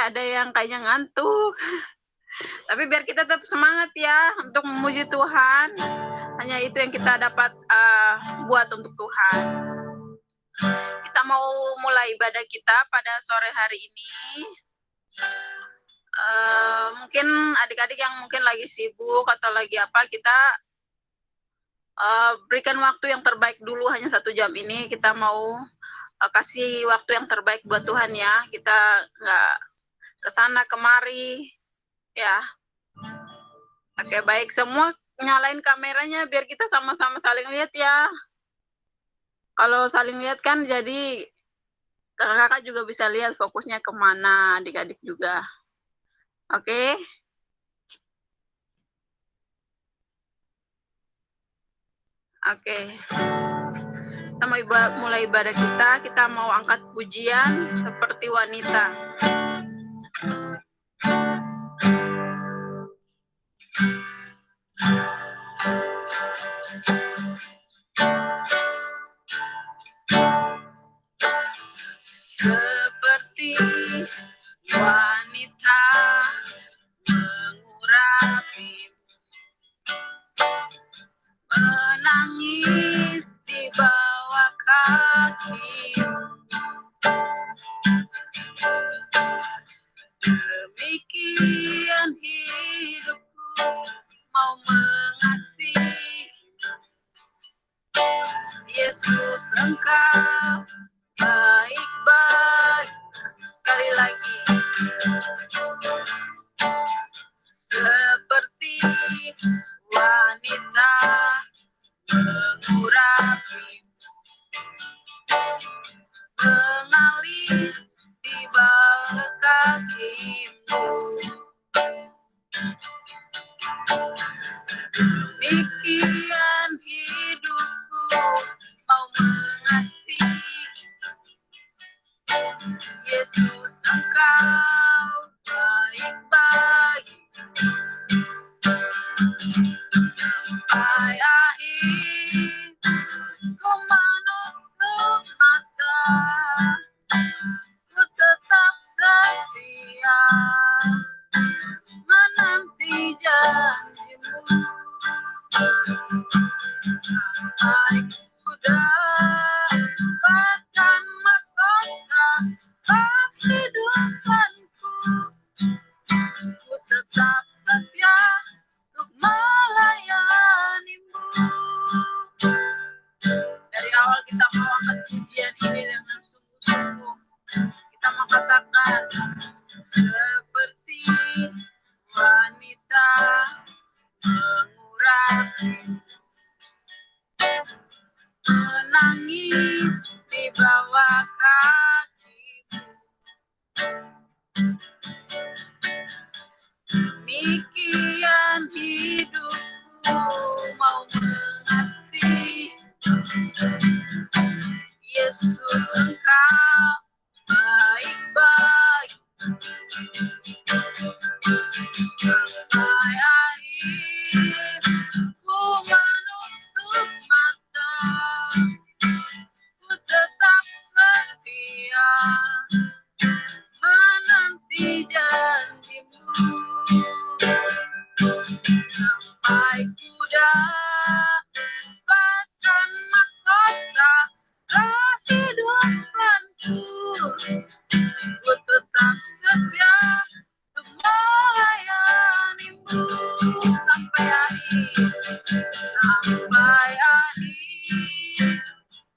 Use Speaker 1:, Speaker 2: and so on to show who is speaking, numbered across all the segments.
Speaker 1: ada yang kayaknya ngantuk. Tapi biar kita tetap semangat ya untuk memuji Tuhan. Hanya itu yang kita dapat buat untuk Tuhan. Kita mau mulai ibadah kita pada sore hari ini. Mungkin adik-adik yang mungkin lagi sibuk atau lagi apa, kita berikan waktu yang terbaik dulu, hanya 1 jam ini. Kita mau kasih waktu yang terbaik buat Tuhan ya. Kita nggak kesana kemari ya. Oke, baik, semua nyalain kameranya biar kita sama-sama saling lihat ya. Kalau saling lihat kan jadi kakak-kakak juga bisa lihat fokusnya kemana, adik-adik juga. Oke. Oke. Kita mau mulai ibadah kita mau angkat pujian seperti wanita. Seperti wanita mengurapi, menangis di bawah kaki. Demikian hidupku mau mengasihi Yesus, Engkau baik-baik. Sekali lagi, seperti wanita mengurapi, mengalir di bawah kakimu. Demikian hidupku mau mengasihi Yesus, Engkau baik-baik. Sampai akhir ku menutup mata, ku tetap setia menanti janjimu. Sampai ku dapatkan mahkota kehidupanku, ku tetap setia untuk melayanimu. Dari awal kita mau angkat pujian ini dengan sungguh-sungguh. Kita mau katakan, seperti wanita mengurapi, menangis di bawah kakimu. Demikian hidupku mau mengasihi Yesus, Engkau baik-baik. Sampai akhir ku menutup mata, ku tetap setia menanti janjimu. Sampai ku dapatkan mahkota kehidupanku, ku tetap setia untuk melayanimu. Sampai akhir, sampai akhir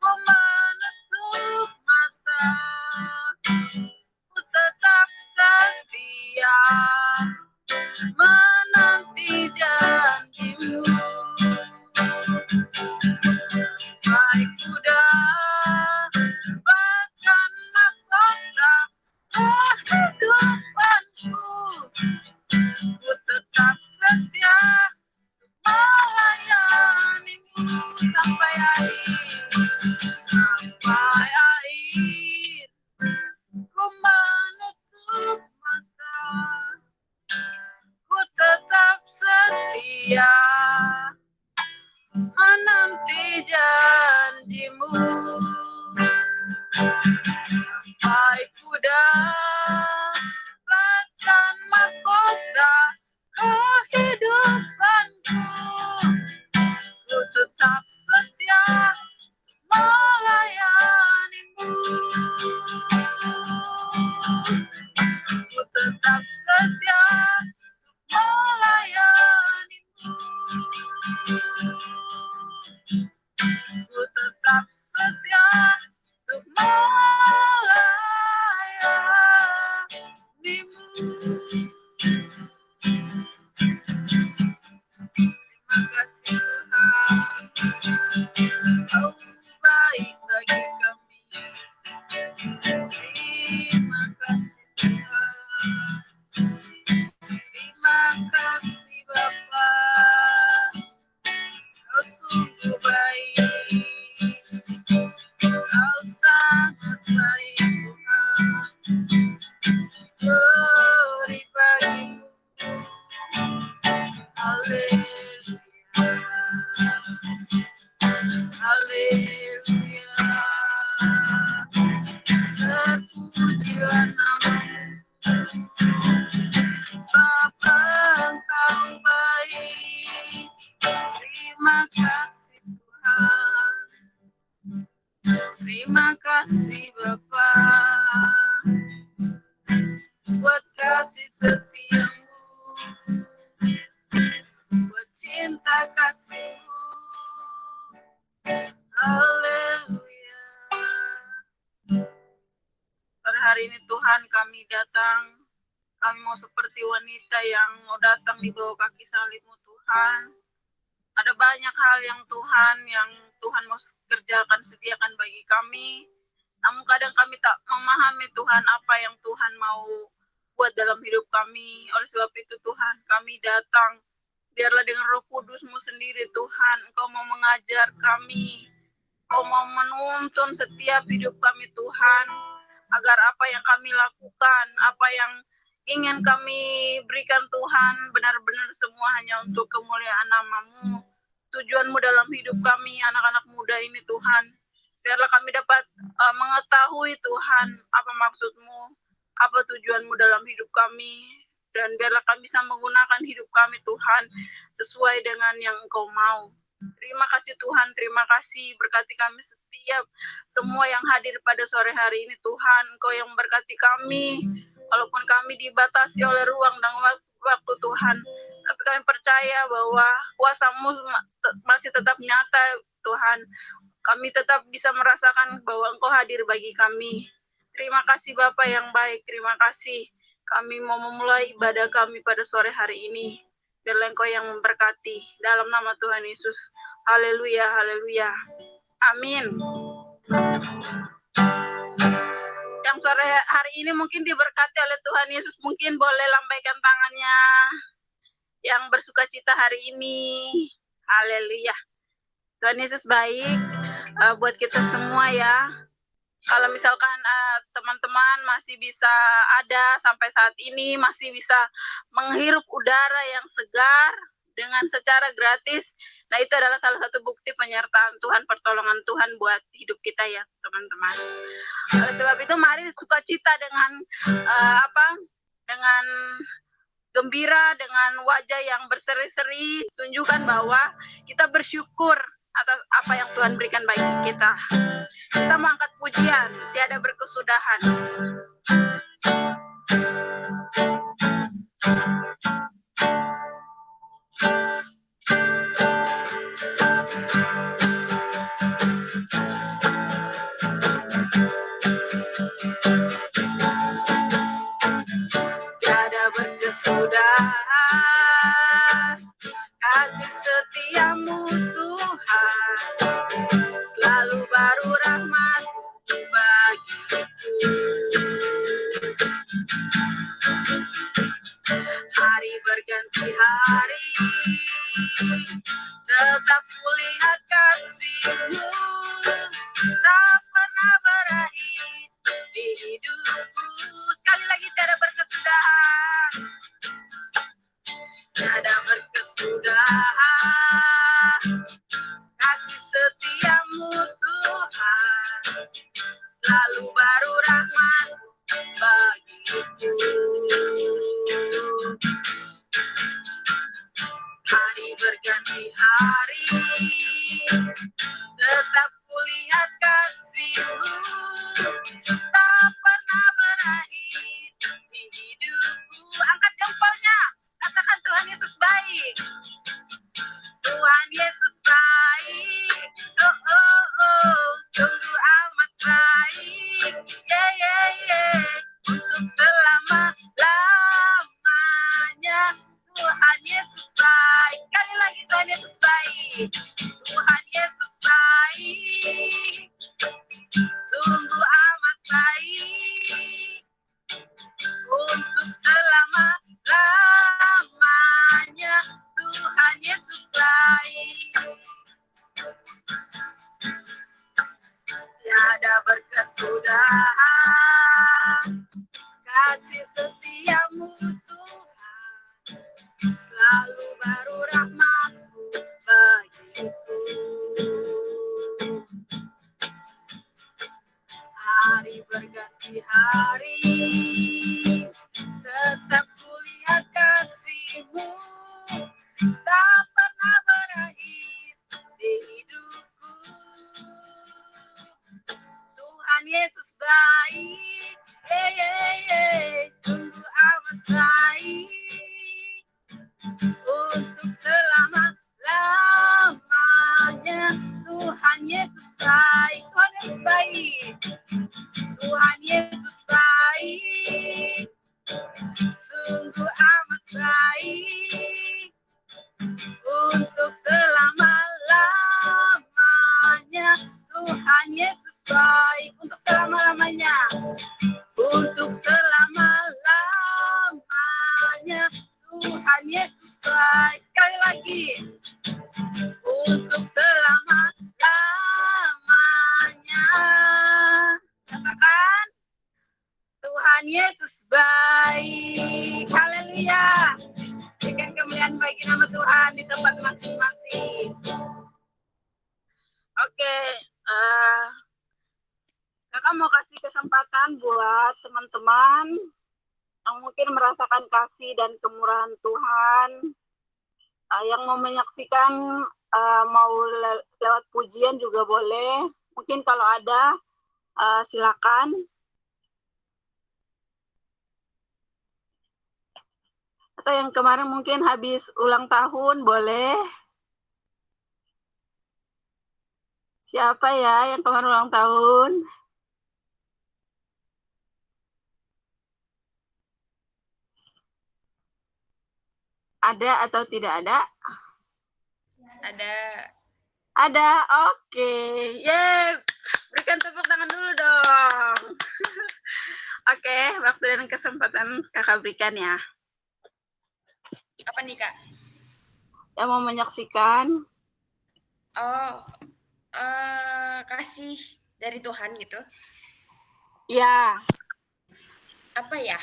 Speaker 1: ku menutup mata, ku tetap setia menanti janjimu. Sampai ku dapatkan mahkota kehidupanku, ku tetap setia melayanimu. Sampai akhir, sampai akhir ku menutup mata, ku tetap setia menanti janjimu. Sampai ku dapatkan kasih setiamu, buat cinta kasihmu. Haleluya. Pada hari ini Tuhan kami datang, kami mau seperti wanita yang mau datang di bawah kaki salib-Mu Tuhan. Ada banyak hal yang Tuhan mau kerjakan, sediakan bagi kami. Namun kadang kami tak memahami Tuhan apa yang Tuhan mau buat dalam hidup kami. Oleh sebab itu Tuhan kami datang, biarlah dengan Roh Kudus-Mu sendiri Tuhan, Engkau mau mengajar kami, Engkau mau menuntun setiap hidup kami Tuhan, agar apa yang kami lakukan, apa yang ingin kami berikan Tuhan, benar-benar semua hanya untuk kemuliaan nama-Mu, tujuan-Mu dalam hidup kami, anak-anak muda ini Tuhan. Biarlah kami dapat mengetahui Tuhan, apa maksud-Mu, apa tujuan-Mu dalam hidup kami, dan biarlah kami bisa menggunakan hidup kami Tuhan, sesuai dengan yang Engkau mau. Terima kasih Tuhan, terima kasih, berkati kami setiap semua yang hadir pada sore hari ini Tuhan. Engkau yang berkati kami, walaupun kami dibatasi oleh ruang dan waktu Tuhan, tapi kami percaya bahwa kuasa-Mu masih tetap nyata Tuhan. Kami tetap bisa merasakan bahwa Engkau hadir bagi kami. Terima kasih Bapa yang baik, terima kasih. Kami mau memulai ibadah kami pada sore hari ini. Biarlah Engkau yang memberkati. Dalam nama Tuhan Yesus. Haleluya, haleluya. Amin. Yang sore hari ini mungkin diberkati oleh Tuhan Yesus, mungkin boleh lambaikan tangannya. Yang bersuka cita hari ini. Haleluya. Tuhan Yesus baik buat kita semua ya. Kalau misalkan teman-teman masih bisa ada sampai saat ini, masih bisa menghirup udara yang segar dengan secara gratis, nah itu adalah salah satu bukti penyertaan Tuhan, pertolongan Tuhan buat hidup kita ya teman-teman. Oleh sebab itu mari sukacita dengan dengan gembira, dengan wajah yang berseri-seri, tunjukkan bahwa kita bersyukur atas apa yang Tuhan berikan bagi kita. Kita mengangkat pujian, tiada berkesudahan. Tiada berkesudahan, kasih setiamu Tuhan, selalu baru rahmat bagiku. Hari berganti hari, tetap kulihat kasih-Mu, tak pernah berakhir di hidupku. Sekali lagi, tiada berkesudahan, tiada berkesudahan, kasih setiamu Tuhan, selalu baru rahmat bagiku. Hari berganti hari, tetap kulihat kasih-Mu, tak pernah berakhir di hidupku. Angkat jempolnya, katakan Tuhan Yesus baik. Tuhan Yesus baik, oh oh oh, sungguh amat baik, yeah yeah yeah, untuk selama-lamanya. Tuhan Yesus baik, sekali lagi Tuhan Yesus baik, Tuhan Yesus baik, sungguh amat baik, untuk selama-lamanya. Tuhan Yesus baik, tiada berkesudahan, kasih setiamu Tuhan, selalu baru rahmat-Mu bagiku. Hari berganti hari, tetap kulihat kasih-Mu, tak pernah berakhir di hidupku. Tuhan Yesus baik, sungguh amat Sungguh amat baik untuk selama-lamanya. Tuhan Yesus baik untuk selama-lamanya. Untuk selama-lamanya. Tuhan Yesus baik. Sekali lagi. Untuk selama-lamanya. Katakan, Tuhan Yesus baik. Haleluya. Berikan kemuliaan bagi nama Tuhan di tempat masing-masing. Oke, kakak mau kasih kesempatan buat teman-teman yang mungkin merasakan kasih dan kemurahan Tuhan, yang mau menyaksikan, mau lewat pujian juga boleh. Mungkin kalau ada, silakan. Atau yang kemarin mungkin habis ulang tahun boleh. Siapa ya yang kemarin ulang tahun? Ada atau tidak ada?
Speaker 2: Ada.
Speaker 1: Ada, oke. Yeay, berikan tepuk tangan dulu dong. Oke, waktu dan kesempatan kakak berikan ya.
Speaker 2: Apa nih, Kak?
Speaker 1: Yang mau menyaksikan?
Speaker 2: Oh, kasih dari Tuhan gitu.
Speaker 1: Ya.
Speaker 2: Apa ya?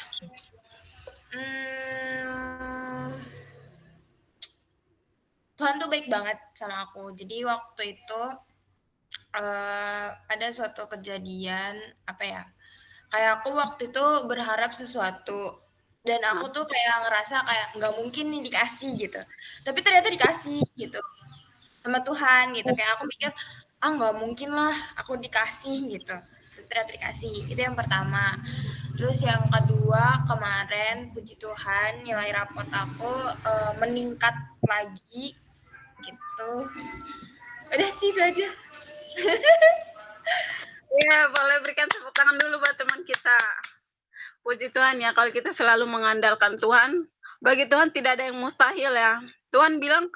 Speaker 2: Tuhan tuh baik banget sama aku. Jadi waktu itu ada suatu kejadian, apa ya, kayak aku waktu itu berharap sesuatu dan aku tuh kayak ngerasa kayak nggak mungkin nih dikasih gitu, tapi ternyata dikasih gitu sama Tuhan gitu. Kayak aku mikir, nggak mungkin lah aku dikasih gitu, tapi ternyata dikasih. Itu yang pertama. Terus yang kedua, kemarin puji Tuhan nilai rapot aku meningkat lagi gitu. Udah sih itu aja.
Speaker 1: Ya, boleh berikan tepuk tangan dulu buat teman kita. Puji Tuhan ya, kalau kita selalu mengandalkan Tuhan, bagi Tuhan tidak ada yang mustahil ya. Tuhan bilang,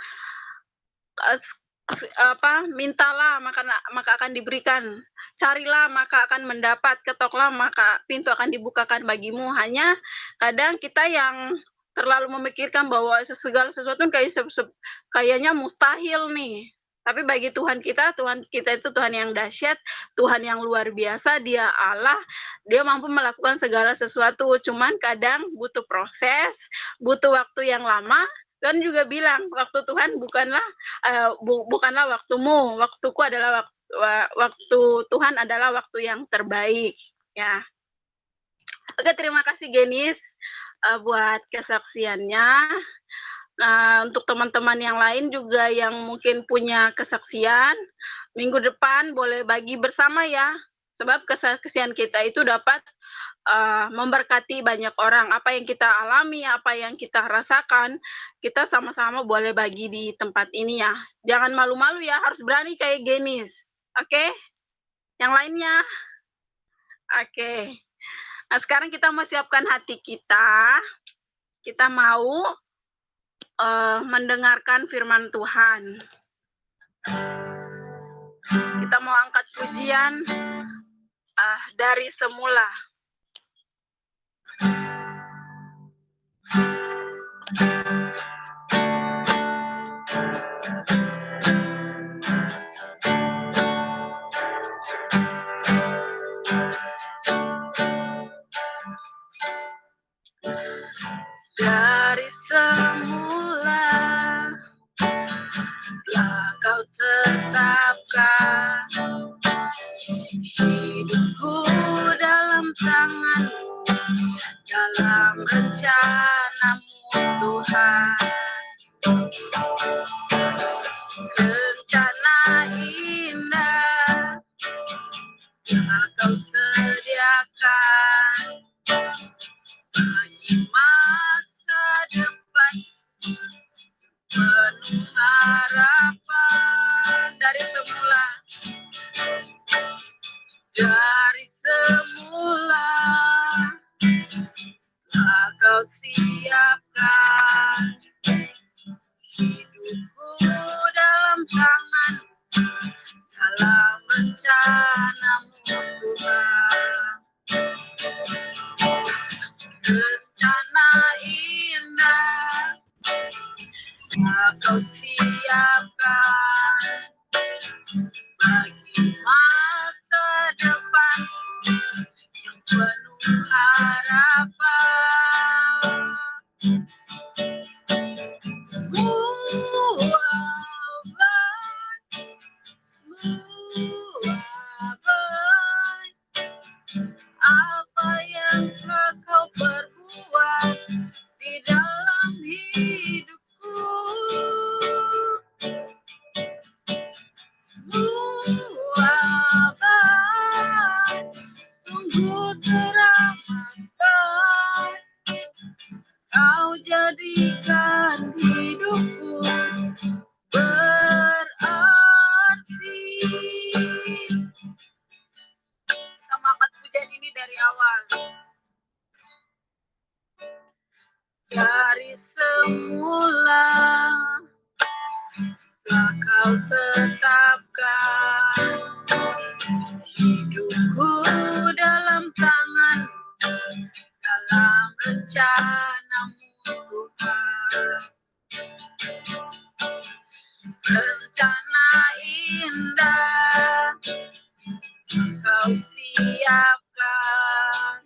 Speaker 1: mintalah maka akan diberikan, carilah maka akan mendapat, ketoklah maka pintu akan dibukakan bagimu. Hanya kadang kita yang terlalu memikirkan bahwa segala sesuatu kayaknya mustahil nih. Tapi bagi Tuhan kita itu Tuhan yang dahsyat, Tuhan yang luar biasa, Dia Allah, Dia mampu melakukan segala sesuatu. Cuman kadang butuh proses, butuh waktu yang lama. Tuhan juga bilang, waktu Tuhan bukanlah waktumu, waktuku adalah waktu Tuhan adalah waktu yang terbaik. Ya. Oke, terima kasih Genis buat kesaksiannya. Untuk teman-teman yang lain juga yang mungkin punya kesaksian, minggu depan boleh bagi bersama ya, sebab kesaksian kita itu dapat memberkati banyak orang. Apa yang kita alami, apa yang kita rasakan, kita sama-sama boleh bagi di tempat ini ya. Jangan malu-malu ya, harus berani kayak Genis. Oke? Yang lainnya? Oke. Nah, sekarang kita mau siapkan hati kita. Kita mau mendengarkan firman Tuhan. Kita mau angkat pujian dari semula. Dari semula telah Kau tetapkan hidupku dalam tangan-Mu, dalam rencana-Mu Tuhan. Rencana indah telah Kau sediakan bagi masa depan penuh harapan. Dari semula telah Kau siapkan hidupku dalam tangan, dalam rencanamu Tuhan. Rencana indah Kau siapkan bagi masa depan yang penuh harapan. Semua baik, semua baik. Apa yang Kau perbuat di dalam hidupku, semua baik, sungguh teramat baik. Kau jadikan hidupku berarti. Kita angkat pujian ini dari awal. Dari semula telah Kau tetapkan hidupku dalam tangan, dalam rencanamu Tuhan. Rencana indah Kau siapkan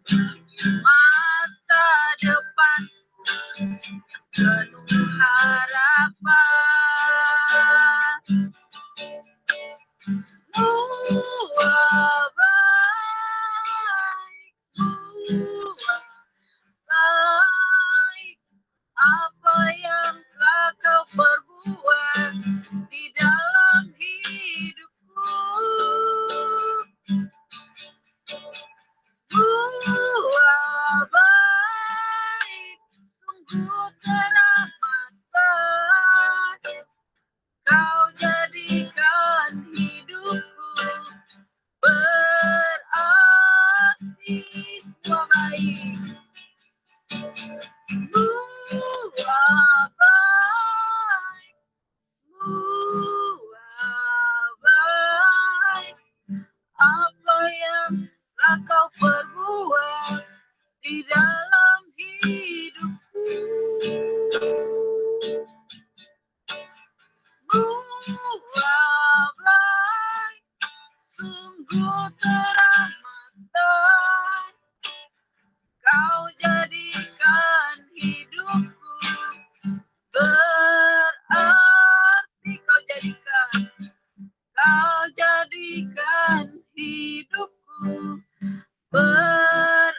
Speaker 1: bagi masa depan penuh harapan. Semua baik, semua baik. Apa yang telah Kau perbuat di dalam hidupku, semua baik, sungguh teramat baik. Kau jadikan hidupku berarti. Semua baik, semua baik, semua baik. Apa yang telah Kau perbuat di dalam hidupku, semua baik, sungguh teramat baik. Kau jadikan hidupku berarti. Kau jadikan hidupku berarti.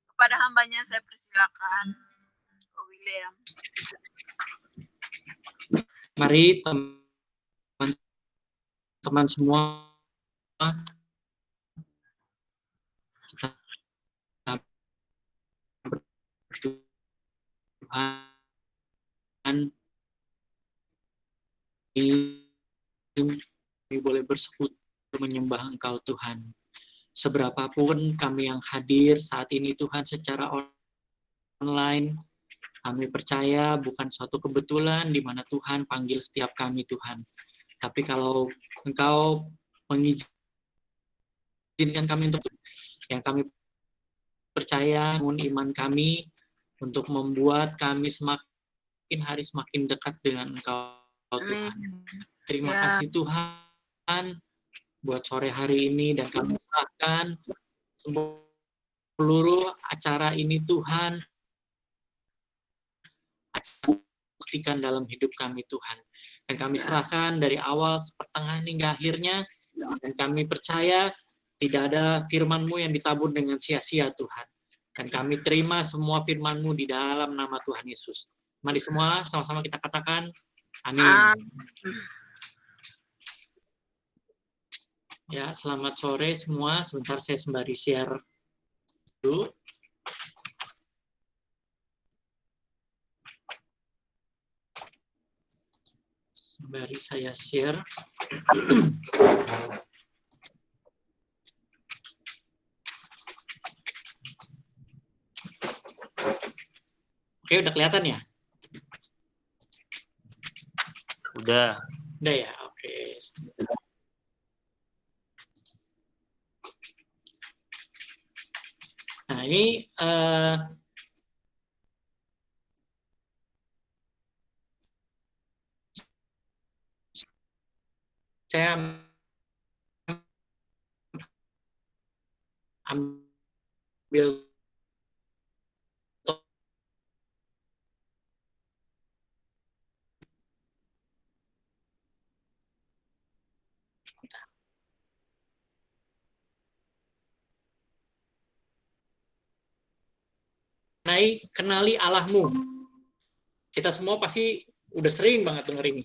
Speaker 1: Kepada hambanya saya persilakan, William.
Speaker 3: Mari teman-teman semua kita Tuhan, kami boleh bersekutu menyembah Engkau Tuhan. Seberapapun kami yang hadir saat ini Tuhan secara online, kami percaya bukan suatu kebetulan di mana Tuhan panggil setiap kami Tuhan. Tapi kalau Engkau mengizinkan kami untuk yang kami percaya, iman kami untuk membuat kami semakin hari semakin dekat dengan Engkau Tuhan. Terima kasih Tuhan buat sore hari ini, dan kami serahkan seluruh acara ini Tuhan, buktikan dalam hidup kami Tuhan. Dan kami serahkan dari awal, pertengahan hingga akhirnya, dan kami percaya tidak ada firman-Mu yang ditabur dengan sia-sia Tuhan. Dan kami terima semua firman-Mu di dalam nama Tuhan Yesus. Mari semua sama-sama kita katakan amin. Ya, selamat sore semua. Sebentar saya sembari share dulu. Sembari saya share. Oke, udah kelihatan ya?
Speaker 4: Udah.
Speaker 3: Udah ya, oke. Nah, ini saya ambil kenali Allahmu. Kita semua pasti udah sering banget denger ini.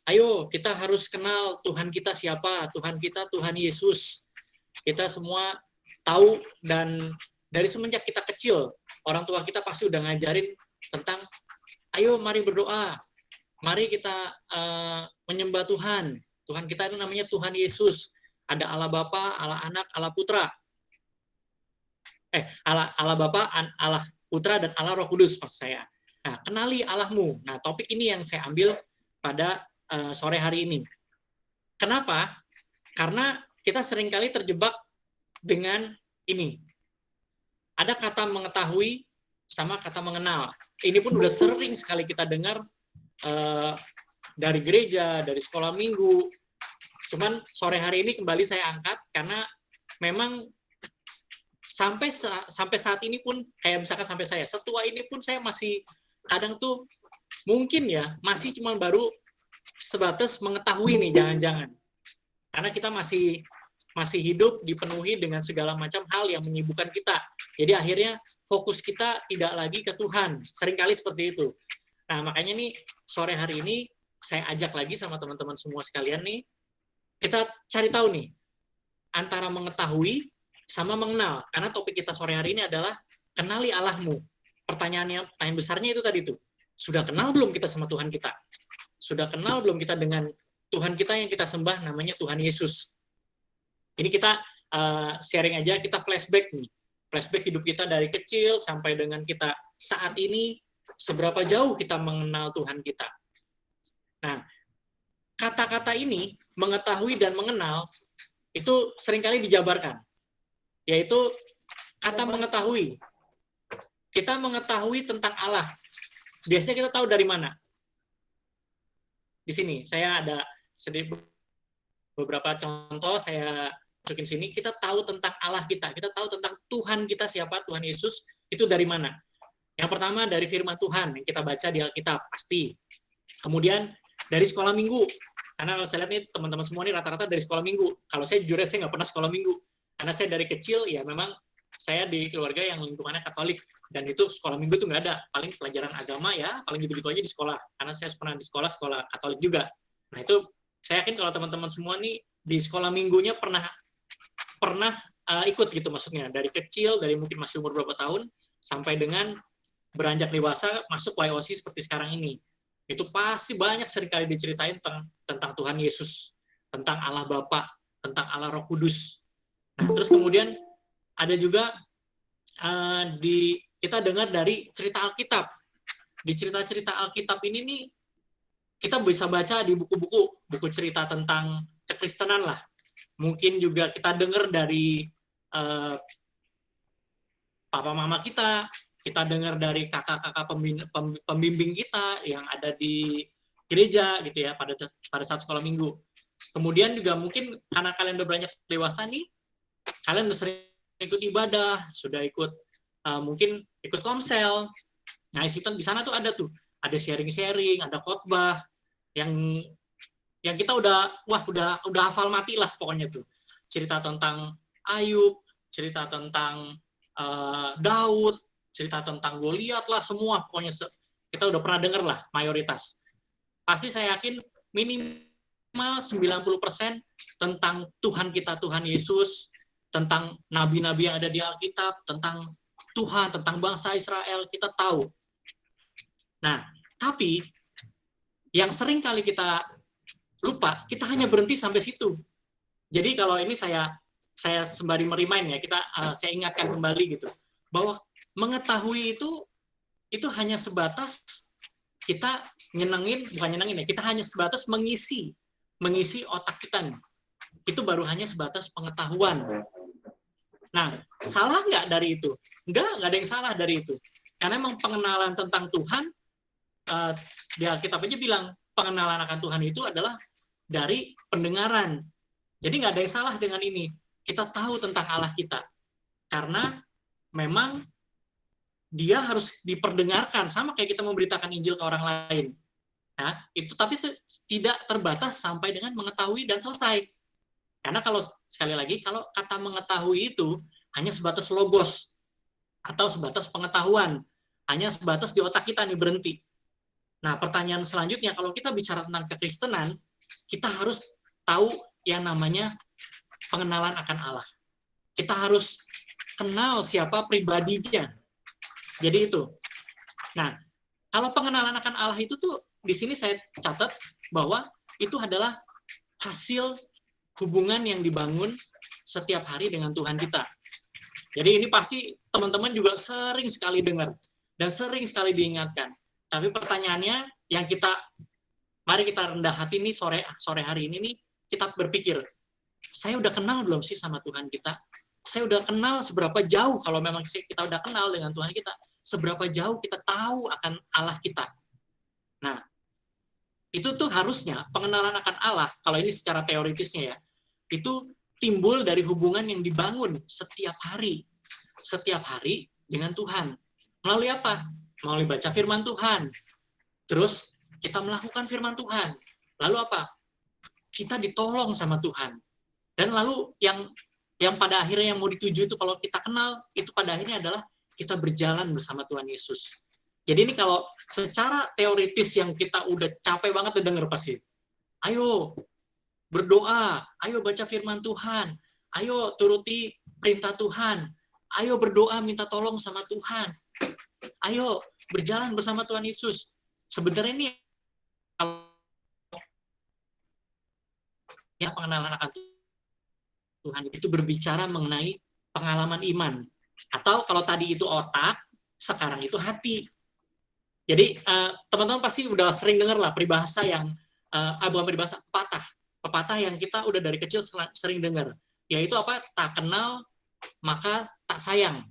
Speaker 3: Ayo, kita harus kenal Tuhan kita siapa. Tuhan kita Tuhan Yesus. Kita semua tahu, dan dari semenjak kita kecil, orang tua kita pasti udah ngajarin tentang, ayo mari berdoa. Mari kita menyembah Tuhan. Tuhan kita itu namanya Tuhan Yesus. Ada Allah Bapa, Allah Anak, Allah Putra. Allah Bapa, Allah Putra, dan Allah Roh Kudus maksud saya. Nah, kenali Allahmu. Nah, topik ini yang saya ambil pada sore hari ini. Kenapa? Karena kita seringkali terjebak dengan ini. Ada kata mengetahui sama kata mengenal. Ini pun udah sering sekali kita dengar dari gereja, dari sekolah minggu. Cuman sore hari ini kembali saya angkat karena memang sampai saat ini pun, kayak misalkan sampai saya setua ini pun, saya masih kadang tuh mungkin ya masih cuma baru sebatas mengetahui nih, jangan-jangan karena kita masih hidup dipenuhi dengan segala macam hal yang menyibukkan kita. Jadi akhirnya fokus kita tidak lagi ke Tuhan. Seringkali seperti itu. Nah, makanya nih sore hari ini saya ajak lagi sama teman-teman semua sekalian nih, kita cari tahu nih antara mengetahui sama mengenal. Karena topik kita sore hari ini adalah kenali Allahmu. Pertanyaan besarnya itu tadi tuh. Sudah kenal belum kita sama Tuhan kita? Sudah kenal belum kita dengan Tuhan kita yang kita sembah, namanya Tuhan Yesus? Ini kita sharing aja, kita flashback nih. Flashback hidup kita dari kecil sampai dengan kita saat ini, seberapa jauh kita mengenal Tuhan kita. Nah, kata-kata ini, mengetahui dan mengenal, itu seringkali dijabarkan. Yaitu kata mengetahui. Kita mengetahui tentang Allah. Biasanya kita tahu dari mana? Di sini, saya ada sedikit beberapa contoh saya masukin sini. Kita tahu tentang Allah kita. Kita tahu tentang Tuhan kita siapa, Tuhan Yesus, itu dari mana? Yang pertama dari firman Tuhan yang kita baca di Alkitab, pasti. Kemudian dari sekolah minggu. Karena kalau saya lihat nih teman-teman semua nih rata-rata dari sekolah minggu. Kalau saya jujur saya nggak pernah sekolah minggu. Karena saya dari kecil ya memang saya di keluarga yang lingkungannya Katolik, dan itu sekolah minggu tuh nggak ada. Paling pelajaran agama ya, paling gitu-gitu aja di sekolah. Karena saya pernah di sekolah Katolik juga. Nah itu saya yakin kalau teman-teman semua nih di sekolah minggunya pernah ikut gitu, maksudnya dari kecil, dari mungkin masih umur berapa tahun sampai dengan beranjak dewasa masuk YOC seperti sekarang ini. Itu pasti banyak seringkali diceritain tentang Tuhan Yesus, tentang Allah Bapa, tentang Allah Roh Kudus. Nah, terus kemudian ada juga kita dengar dari cerita Alkitab. Di cerita-cerita Alkitab ini nih kita bisa baca di buku cerita tentang kekristenan lah. Mungkin juga kita dengar dari papa mama kita dengar dari kakak-kakak pembimbing kita yang ada di gereja gitu ya pada saat sekolah minggu. Kemudian juga mungkin karena kalian udah banyak dewasa nih, kalian udah sering ikut ibadah, sudah ikut mungkin ikut komsel. Nah, di sana tuh ada sharing-sharing, ada khotbah yang kita udah hafal mati lah pokoknya tuh. Cerita tentang Ayub, cerita tentang Daud, cerita tentang Goliat lah, semua pokoknya kita udah pernah dengar lah mayoritas. Pasti saya yakin minimal 90% tentang Tuhan kita, Tuhan Yesus, tentang nabi-nabi yang ada di Alkitab, tentang Tuhan, tentang bangsa Israel, kita tahu. Nah, tapi yang sering kali kita lupa, kita hanya berhenti sampai situ. Jadi kalau ini saya sembari merimain ya, saya ingatkan kembali gitu, bahwa mengetahui itu itu hanya sebatas kita bukan nyenengin ya, kita hanya sebatas mengisi otak kita nih. Itu baru hanya sebatas pengetahuan. Nah, salah nggak dari itu? Nggak ada yang salah dari itu. Karena memang pengenalan tentang Tuhan, di Alkitab aja bilang pengenalan akan Tuhan itu adalah dari pendengaran. Jadi nggak ada yang salah dengan ini. Kita tahu tentang Allah kita. Karena memang dia harus diperdengarkan, sama kayak kita memberitakan Injil ke orang lain. Nah, itu tapi tidak terbatas sampai dengan mengetahui dan selesai. Karena kalau sekali lagi, kalau kata mengetahui itu hanya sebatas logos atau sebatas pengetahuan, hanya sebatas di otak kita nih berhenti. Nah, pertanyaan selanjutnya, kalau kita bicara tentang kekristenan, kita harus tahu yang namanya pengenalan akan Allah. Kita harus kenal siapa pribadinya. Jadi itu. Nah, kalau pengenalan akan Allah itu tuh di sini saya catat bahwa itu adalah hasil hubungan yang dibangun setiap hari dengan Tuhan kita. Jadi ini pasti teman-teman juga sering sekali dengar dan sering sekali diingatkan. Tapi pertanyaannya yang mari kita rendah hati nih sore hari ini nih, kita berpikir, saya udah kenal belum sih sama Tuhan kita? Saya udah kenal seberapa jauh, kalau memang kita udah kenal dengan Tuhan kita, seberapa jauh kita tahu akan Allah kita. Nah, itu tuh harusnya pengenalan akan Allah, kalau ini secara teoritisnya ya, itu timbul dari hubungan yang dibangun setiap hari dengan Tuhan. Melalui apa? Melalui baca firman Tuhan. Terus kita melakukan firman Tuhan. Lalu apa? Kita ditolong sama Tuhan. Dan lalu yang pada akhirnya yang mau dituju itu kalau kita kenal, itu pada akhirnya adalah kita berjalan bersama Tuhan Yesus. Jadi ini kalau secara teoritis yang kita udah capek banget denger pasti. Ayo berdoa, ayo baca firman Tuhan, ayo turuti perintah Tuhan, ayo berdoa minta tolong sama Tuhan, ayo berjalan bersama Tuhan Yesus. Sebenarnya ini ya pengenalan akan Tuhan itu berbicara mengenai pengalaman iman. Atau kalau tadi itu otak, sekarang itu hati. Jadi teman-teman pasti udah sering dengar lah peribahasa yang bukan peribahasa, pepatah yang kita udah dari kecil sering dengar, yaitu apa? Tak kenal maka tak sayang.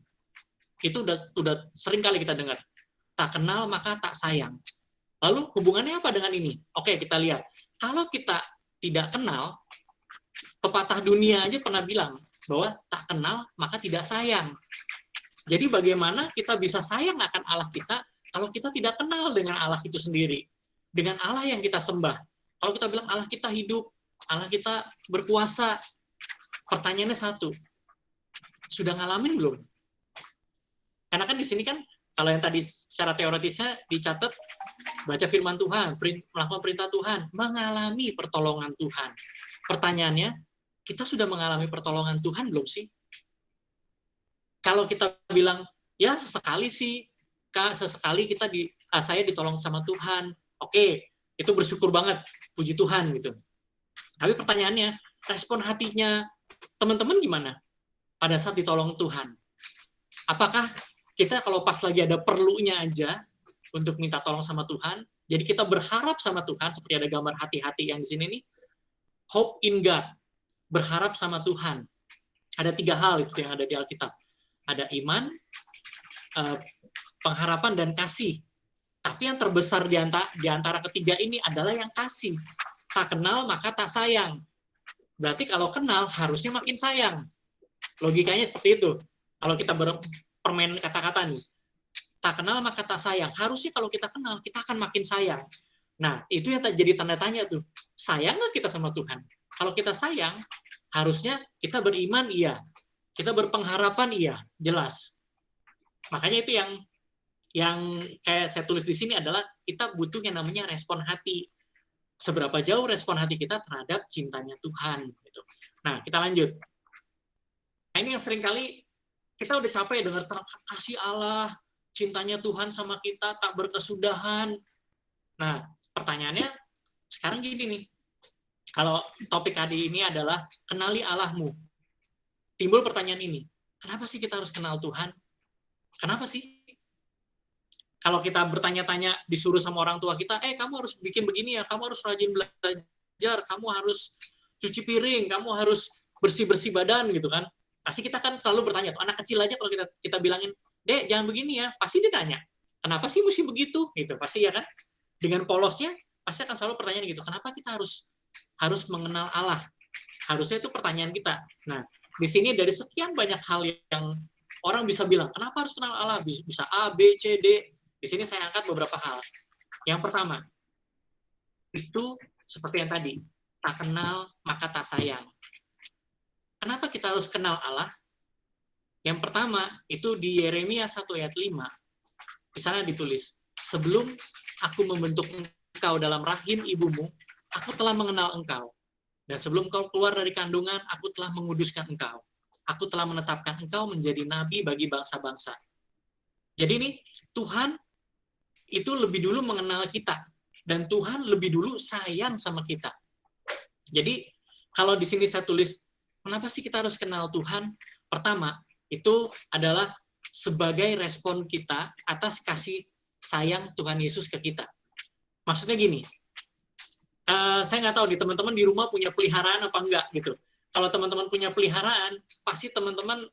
Speaker 3: Itu udah sering kali kita dengar. Tak kenal maka tak sayang. Lalu hubungannya apa dengan ini? Oke, kita lihat. Kalau kita tidak kenal, pepatah dunia aja pernah bilang bahwa tak kenal maka tidak sayang. Jadi bagaimana kita bisa sayang akan Allah kita kalau kita tidak kenal dengan Allah itu sendiri, dengan Allah yang kita sembah. Kalau kita bilang Allah kita hidup, Allah kita berkuasa, pertanyaannya satu, sudah ngalamin belum? Karena kan di sini kan, kalau yang tadi secara teoritisnya dicatat, baca firman Tuhan, melakukan perintah Tuhan, mengalami pertolongan Tuhan. Pertanyaannya, kita sudah mengalami pertolongan Tuhan belum sih? Kalau kita bilang, ya sesekali sih, Kak, sesekali saya ditolong sama Tuhan. Oke, itu bersyukur banget, puji Tuhan gitu. Tapi pertanyaannya, respon hatinya teman-teman gimana pada saat ditolong Tuhan? Apakah kita kalau pas lagi ada perlunya aja untuk minta tolong sama Tuhan, jadi kita berharap sama Tuhan, seperti ada gambar hati-hati yang di sini nih, hope in God, berharap sama Tuhan. Ada 3 hal itu yang ada di Alkitab. Ada iman, pengharapan, dan kasih. Tapi yang terbesar di antara ketiga ini adalah yang kasih. Tak kenal maka tak sayang. Berarti kalau kenal harusnya makin sayang. Logikanya seperti itu. Kalau kita permain kata-kata nih. Tak kenal maka tak sayang. Harusnya kalau kita kenal, kita akan makin sayang. Nah, itu yang jadi tanda tanya tuh. Sayang nggak kita sama Tuhan? Kalau kita sayang, harusnya kita beriman, iya. Kita berpengharapan, iya. Jelas. Makanya itu yang kayak saya tulis di sini adalah kita butuh yang namanya respon hati. Seberapa jauh respon hati kita terhadap cintanya Tuhan. Gitu. Nah, kita lanjut. Nah, ini yang seringkali kita udah capek dengar kasih Allah, cintanya Tuhan sama kita tak berkesudahan. Nah, pertanyaannya sekarang gini nih. Kalau topik hari ini adalah kenali Allahmu. Timbul pertanyaan ini. Kenapa sih kita harus kenal Tuhan? Kenapa sih? Kalau kita bertanya-tanya disuruh sama orang tua kita, kamu harus bikin begini ya, kamu harus rajin belajar, kamu harus cuci piring, kamu harus bersih-bersih badan gitu kan. Pasti kita kan selalu bertanya, tuh anak kecil aja kalau kita bilangin, "Dek, jangan begini ya." Pasti dia tanya, "Kenapa sih mesti begitu?" Gitu. Pasti ya kan. Dengan polosnya pasti akan selalu pertanyaan gitu. Kenapa kita harus mengenal Allah? Harusnya itu pertanyaan kita. Nah, di sini dari sekian banyak hal yang orang bisa bilang, kenapa harus kenal Allah? Bisa A, B, C, D. Di sini saya angkat beberapa hal. Yang pertama, itu seperti yang tadi, tak kenal maka tak sayang. Kenapa kita harus kenal Allah? Yang pertama, itu di Yeremia 1 ayat 5. Di sana ditulis, sebelum aku membentuk engkau dalam rahim ibumu, aku telah mengenal engkau. Dan sebelum kau keluar dari kandungan, aku telah menguduskan engkau. Aku telah menetapkan engkau menjadi nabi bagi bangsa-bangsa. Jadi ini Tuhan itu lebih dulu mengenal kita. Dan Tuhan lebih dulu sayang sama kita. Jadi kalau di sini saya tulis, kenapa sih kita harus kenal Tuhan? Pertama, itu adalah sebagai respon kita atas kasih sayang Tuhan Yesus ke kita. Maksudnya gini, saya nggak tahu nih teman-teman di rumah punya peliharaan apa enggak gitu. Kalau teman-teman punya peliharaan, pasti teman-teman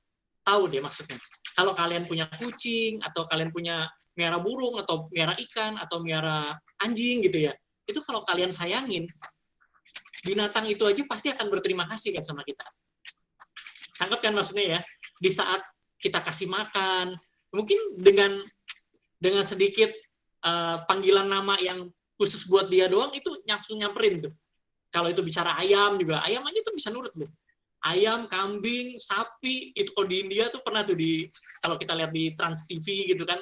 Speaker 3: tahu deh maksudnya. Kalau kalian punya kucing, atau kalian punya miara burung, atau miara ikan, atau miara anjing gitu ya, itu kalau kalian sayangin, binatang itu aja pasti akan berterima kasih kan sama kita. Tangkap kan maksudnya ya? Di saat kita kasih makan, mungkin dengan sedikit panggilan nama yang khusus buat dia doang, itu langsung nyamperin tuh. Kalau itu bicara ayam juga, ayam aja tuh bisa nurut loh. Ayam, kambing, sapi, itu kalau di India tuh pernah tuh kalau kita lihat di Trans TV gitu kan,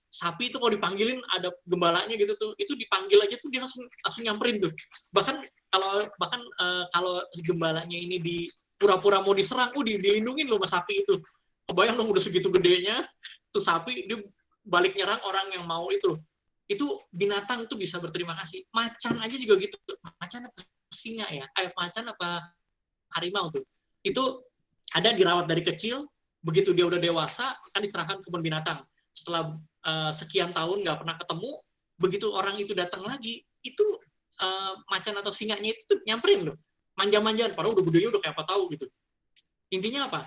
Speaker 3: sapi itu kalau dipanggilin ada gembalanya gitu tuh, itu dipanggil aja tuh dia langsung nyamperin tuh. Bahkan kalau gembalanya ini di pura-pura mau diserang, dilindungin loh sama sapi itu. Kebayang dong udah segitu gedenya, tuh sapi dia balik nyerang orang yang mau itu. Itu binatang tuh bisa berterima kasih. Macan aja juga gitu. Macan apa singa ya? Macan apa harimau tuh? Itu ada dirawat dari kecil, begitu dia udah dewasa kan diserahkan ke kebun binatang. Setelah sekian tahun nggak pernah ketemu, begitu orang itu datang lagi, itu macan atau singanya itu tuh nyamperin loh, manja-manjaan, padahal udah gedenya udah kayak apa tahu gitu. Intinya apa?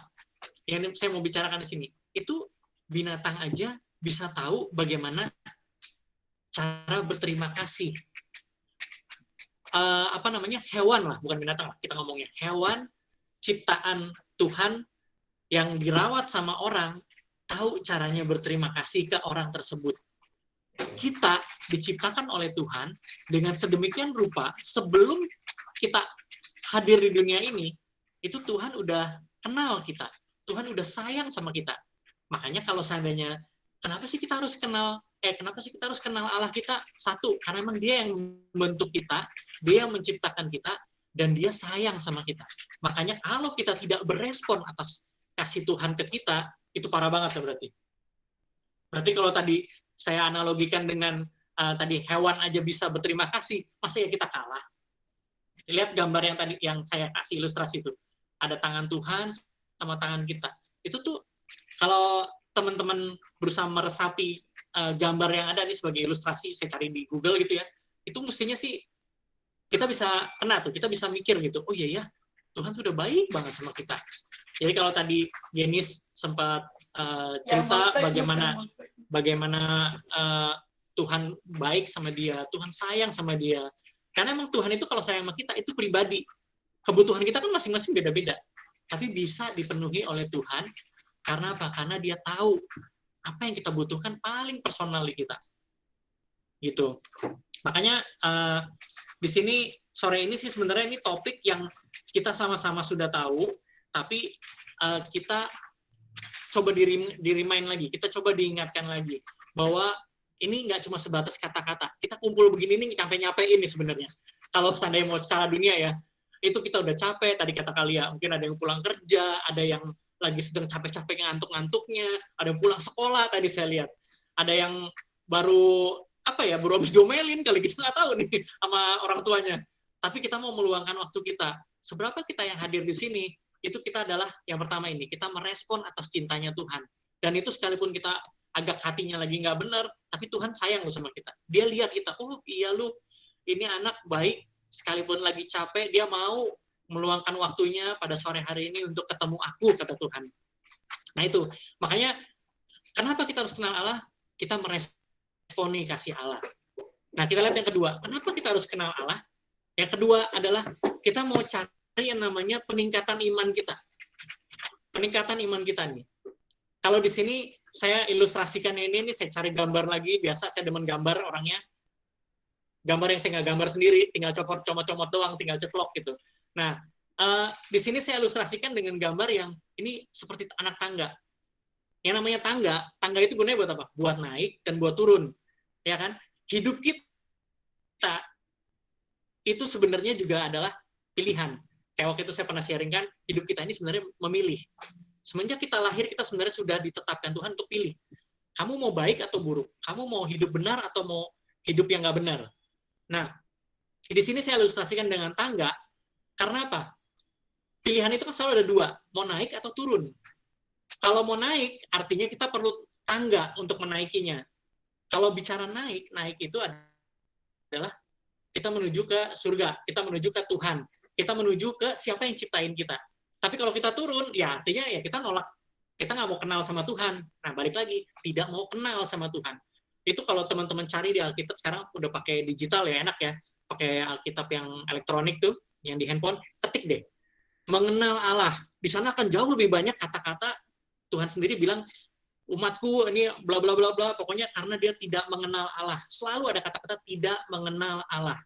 Speaker 3: Yang saya mau bicarakan di sini, itu binatang aja bisa tahu bagaimana cara berterima kasih. Hewan lah, bukan binatang lah, kita ngomongnya hewan ciptaan Tuhan yang dirawat sama orang, tahu caranya berterima kasih ke orang tersebut. Kita diciptakan oleh Tuhan dengan sedemikian rupa, sebelum kita hadir di dunia ini, itu Tuhan udah kenal kita. Tuhan udah sayang sama kita. Makanya kalau seandainya, kenapa sih kita harus kenal Allah kita? Satu, karena memang dia yang membentuk kita, dia yang menciptakan kita, dan dia sayang sama kita. Makanya kalau kita tidak berespon atas kasih Tuhan ke kita, itu parah banget ya berarti. Berarti kalau tadi saya analogikan dengan tadi hewan aja bisa berterima kasih, masa ya kita kalah? Lihat gambar yang tadi yang saya kasih ilustrasi itu. Ada tangan Tuhan sama tangan kita. Itu tuh kalau teman-teman berusaha meresapi gambar yang ada nih sebagai ilustrasi, saya cari di Google gitu ya, itu mestinya sih kita bisa kena tuh, kita bisa mikir gitu, oh iya ya, Tuhan tuh udah baik banget sama kita. Jadi kalau tadi Yenis sempat cerita bagaimana Tuhan baik sama dia, Tuhan sayang sama dia. Karena emang Tuhan itu kalau sayang sama kita itu pribadi. Kebutuhan kita kan masing-masing beda-beda. Tapi bisa dipenuhi oleh Tuhan karena apa? Karena dia tahu apa yang kita butuhkan paling personal di kita. Gitu. Makanya di sini sore ini sih sebenarnya ini topik yang kita sama-sama sudah tahu, tapi kita coba di-remind lagi, kita coba diingatkan lagi bahwa ini nggak cuma sebatas kata-kata. Kita kumpul begini nih nyampe-nyampein nih sebenarnya. Kalau seandainya mau secara dunia ya, itu kita udah capek, tadi kata Kalia, mungkin ada yang pulang kerja, ada yang lagi sedang capek-capek ngantuk-ngantuknya, ada yang pulang sekolah tadi saya lihat. Ada yang baru habis domelin kali, kita nggak tahu nih sama orang tuanya. Tapi kita mau meluangkan waktu kita. Seberapa kita yang hadir di sini, itu kita adalah yang pertama ini, kita merespon atas cintanya Tuhan. Dan itu sekalipun kita agak hatinya lagi nggak benar, tapi Tuhan sayang loh sama kita. Dia lihat kita, oh iya lu, ini anak baik, sekalipun lagi capek, dia mau meluangkan waktunya pada sore hari ini untuk ketemu aku, kata Tuhan. Nah itu, makanya kenapa kita harus kenal Allah? Kita meresponi kasih Allah. Nah kita lihat yang kedua, kenapa kita harus kenal Allah? Yang kedua adalah kita mau cari yang namanya peningkatan iman kita. Peningkatan iman kita nih. Kalau di sini saya ilustrasikan ini saya cari gambar lagi, biasa saya demen gambar orangnya. Gambar yang saya nggak gambar sendiri, tinggal comot-comot doang, tinggal ceplok gitu. Nah, di sini saya ilustrasikan dengan gambar yang ini seperti anak tangga. Yang namanya tangga itu gunanya buat apa? Buat naik dan buat turun. Ya kan? Hidup kita itu sebenarnya juga adalah pilihan. Kayak waktu itu saya pernah sharing kan, hidup kita ini sebenarnya memilih. Semenjak kita lahir, kita sebenarnya sudah ditetapkan Tuhan untuk pilih. Kamu mau baik atau buruk? Kamu mau hidup benar atau mau hidup yang nggak benar? Nah, di sini saya ilustrasikan dengan tangga, karena apa? Pilihan itu kan selalu ada dua, mau naik atau turun. Kalau mau naik, artinya kita perlu tangga untuk menaikinya. Kalau bicara naik itu adalah kita menuju ke surga, kita menuju ke Tuhan, kita menuju ke siapa yang ciptain kita. Tapi kalau kita turun, ya artinya ya kita nolak, kita nggak mau kenal sama Tuhan. Nah, balik lagi, tidak mau kenal sama Tuhan. Itu kalau teman-teman cari di Alkitab, sekarang udah pakai digital ya, enak ya, pakai Alkitab yang elektronik tuh, yang di handphone, ketik deh. Mengenal Allah. Di sana akan jauh lebih banyak kata-kata Tuhan sendiri bilang, umatku ini bla bla bla bla, pokoknya karena dia tidak mengenal Allah. Selalu ada kata-kata tidak mengenal Allah.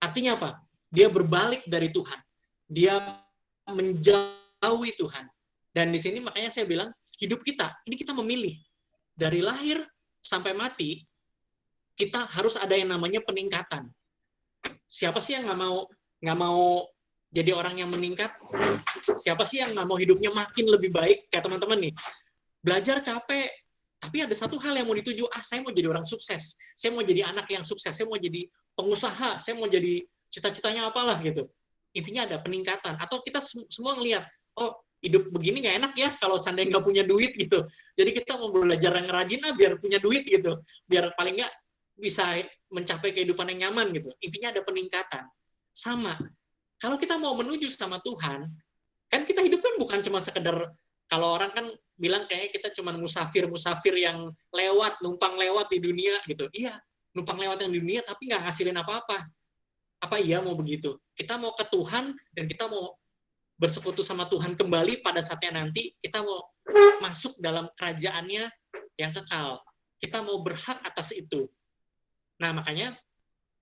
Speaker 3: Artinya apa? Dia berbalik dari Tuhan. Dia menjauhi Tuhan. Dan di sini makanya saya bilang, hidup kita, ini kita memilih. Dari lahir sampai mati, kita harus ada yang namanya peningkatan. Siapa sih yang nggak mau jadi orang yang meningkat? Siapa sih yang nggak mau hidupnya makin lebih baik? Kayak teman-teman nih, belajar capek, tapi ada satu hal yang mau dituju, saya mau jadi orang sukses, saya mau jadi anak yang sukses, saya mau jadi pengusaha, saya mau jadi cita-citanya apalah gitu. Intinya ada peningkatan. Atau kita semua ngelihat, oh hidup begini nggak enak ya kalau seandainya nggak punya duit gitu. Jadi kita mau belajar yang rajin biar punya duit gitu, biar paling nggak bisa mencapai kehidupan yang nyaman gitu. Intinya ada peningkatan. Sama, kalau kita mau menuju sama Tuhan, kan kita hidup kan bukan cuma sekedar, kalau orang kan bilang kayaknya kita cuma musafir yang lewat, numpang lewat di dunia gitu. Iya, numpang lewat yang di dunia tapi nggak ngasilin apa-apa. Apa iya mau begitu? Kita mau ke Tuhan dan kita mau bersekutu sama Tuhan kembali pada saatnya nanti, kita mau masuk dalam kerajaannya yang kekal. Kita mau berhak atas itu. Nah, makanya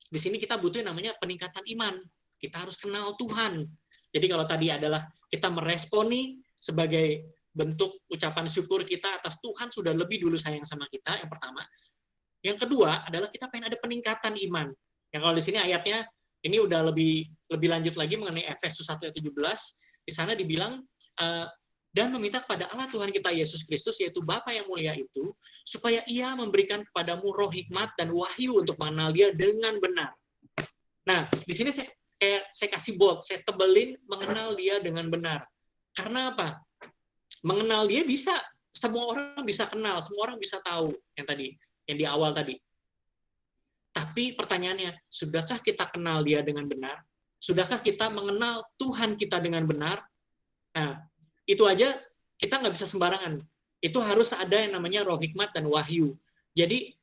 Speaker 3: di sini kita butuh yang namanya peningkatan iman. Kita harus kenal Tuhan. Jadi kalau tadi adalah kita meresponi sebagai bentuk ucapan syukur kita atas Tuhan sudah lebih dulu sayang sama kita, yang pertama. Yang kedua adalah kita pengen ada peningkatan iman. Yang kalau di sini ayatnya ini udah lebih lanjut lagi mengenai Efesus 1:17. Di sana dibilang dan meminta kepada Allah Tuhan kita Yesus Kristus, yaitu Bapa yang mulia itu, supaya Ia memberikan kepadamu roh hikmat dan wahyu untuk mengenal Dia dengan benar. Nah, di sini saya kasih bold, saya tebelin mengenal Dia dengan benar. Karena apa? Mengenal Dia bisa, semua orang bisa kenal, semua orang bisa tahu yang di awal tadi. Tapi pertanyaannya, sudahkah kita kenal Dia dengan benar? Sudahkah kita mengenal Tuhan kita dengan benar? Nah, itu aja kita nggak bisa sembarangan. Itu harus ada yang namanya roh hikmat dan wahyu. Jadi,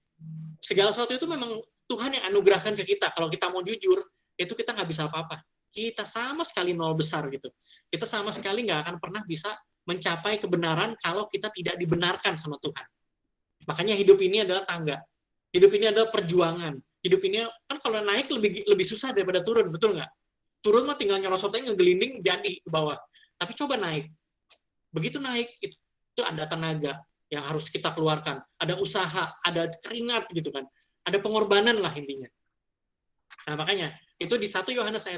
Speaker 3: segala sesuatu itu memang Tuhan yang anugerahkan ke kita. Kalau kita mau jujur, itu kita nggak bisa apa-apa. Kita sama sekali nol besar gitu. Kita sama sekali nggak akan pernah bisa mencapai kebenaran kalau kita tidak dibenarkan sama Tuhan. Makanya hidup ini adalah tangga. Hidup ini adalah perjuangan. Hidup ini kan kalau naik lebih susah daripada turun, betul nggak? Turun mah tinggal nyerosot aja ngegelinding jadi ke bawah. Tapi coba naik. Begitu naik itu ada tenaga yang harus kita keluarkan, ada usaha, ada keringat gitu kan. Ada pengorbanan lah intinya. Nah, makanya itu di 1 Yohanes 2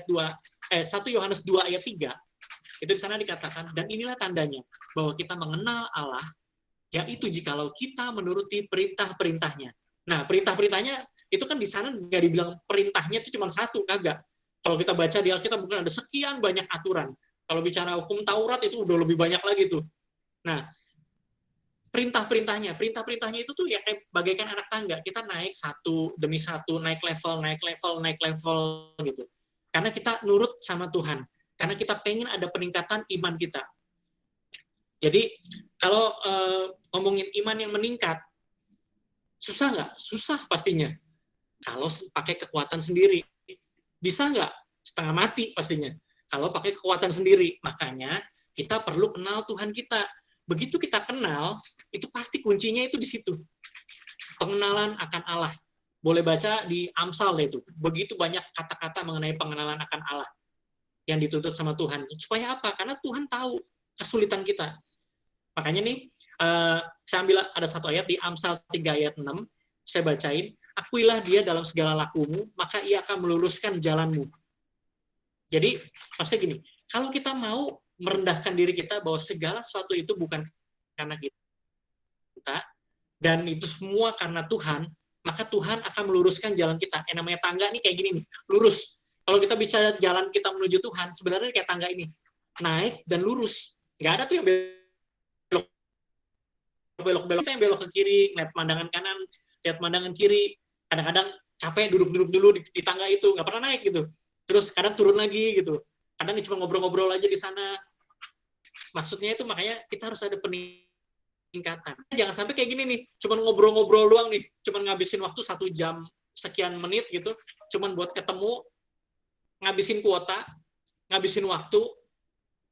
Speaker 3: ayat 3 itu di sana dikatakan, dan inilah tandanya bahwa kita mengenal Allah, yaitu jikalau kita menuruti perintah-perintahnya. Nah, perintah-perintahnya itu kan di sana nggak dibilang perintahnya itu cuma satu, kagak. Kalau kita baca di Alkitab mungkin ada sekian banyak aturan. Kalau bicara hukum Taurat itu udah lebih banyak lagi tuh. Nah, perintah-perintahnya itu tuh ya kayak bagaikan anak tangga, kita naik satu demi satu, naik level gitu, karena kita nurut sama Tuhan, karena kita pengen ada peningkatan iman kita. Jadi kalau ngomongin iman yang meningkat, susah nggak? Susah pastinya. Kalau pakai kekuatan sendiri, bisa nggak? Setengah mati pastinya. Kalau pakai kekuatan sendiri, makanya kita perlu kenal Tuhan kita. Begitu kita kenal, itu pasti kuncinya itu di situ. Pengenalan akan Allah. Boleh baca di Amsal itu. Begitu banyak kata-kata mengenai pengenalan akan Allah yang dituntut sama Tuhan. Supaya apa? Karena Tuhan tahu kesulitan kita. Makanya nih, saya ambil ada satu ayat di Amsal 3 ayat 6, saya bacain, akuilah dia dalam segala lakumu, maka ia akan meluruskan jalanmu. Jadi, maksudnya gini, kalau kita mau merendahkan diri kita bahwa segala sesuatu itu bukan karena kita, dan itu semua karena Tuhan, maka Tuhan akan meluruskan jalan kita. Yang namanya tangga nih kayak gini nih, lurus. Kalau kita bicara jalan kita menuju Tuhan, sebenarnya kayak tangga ini, naik dan lurus. Nggak ada tuh yang belok-belok, kita yang belok ke kiri, lihat pemandangan kanan, lihat pemandangan kiri, kadang-kadang capek duduk-duduk dulu di tangga itu, nggak pernah naik gitu. Terus kadang turun lagi gitu. Kadang cuma ngobrol-ngobrol aja di sana. Maksudnya itu makanya kita harus ada peningkatan. Jangan sampai kayak gini nih, cuma ngobrol-ngobrol doang nih, cuma ngabisin waktu 1 jam sekian menit gitu, cuma buat ketemu, ngabisin kuota, ngabisin waktu,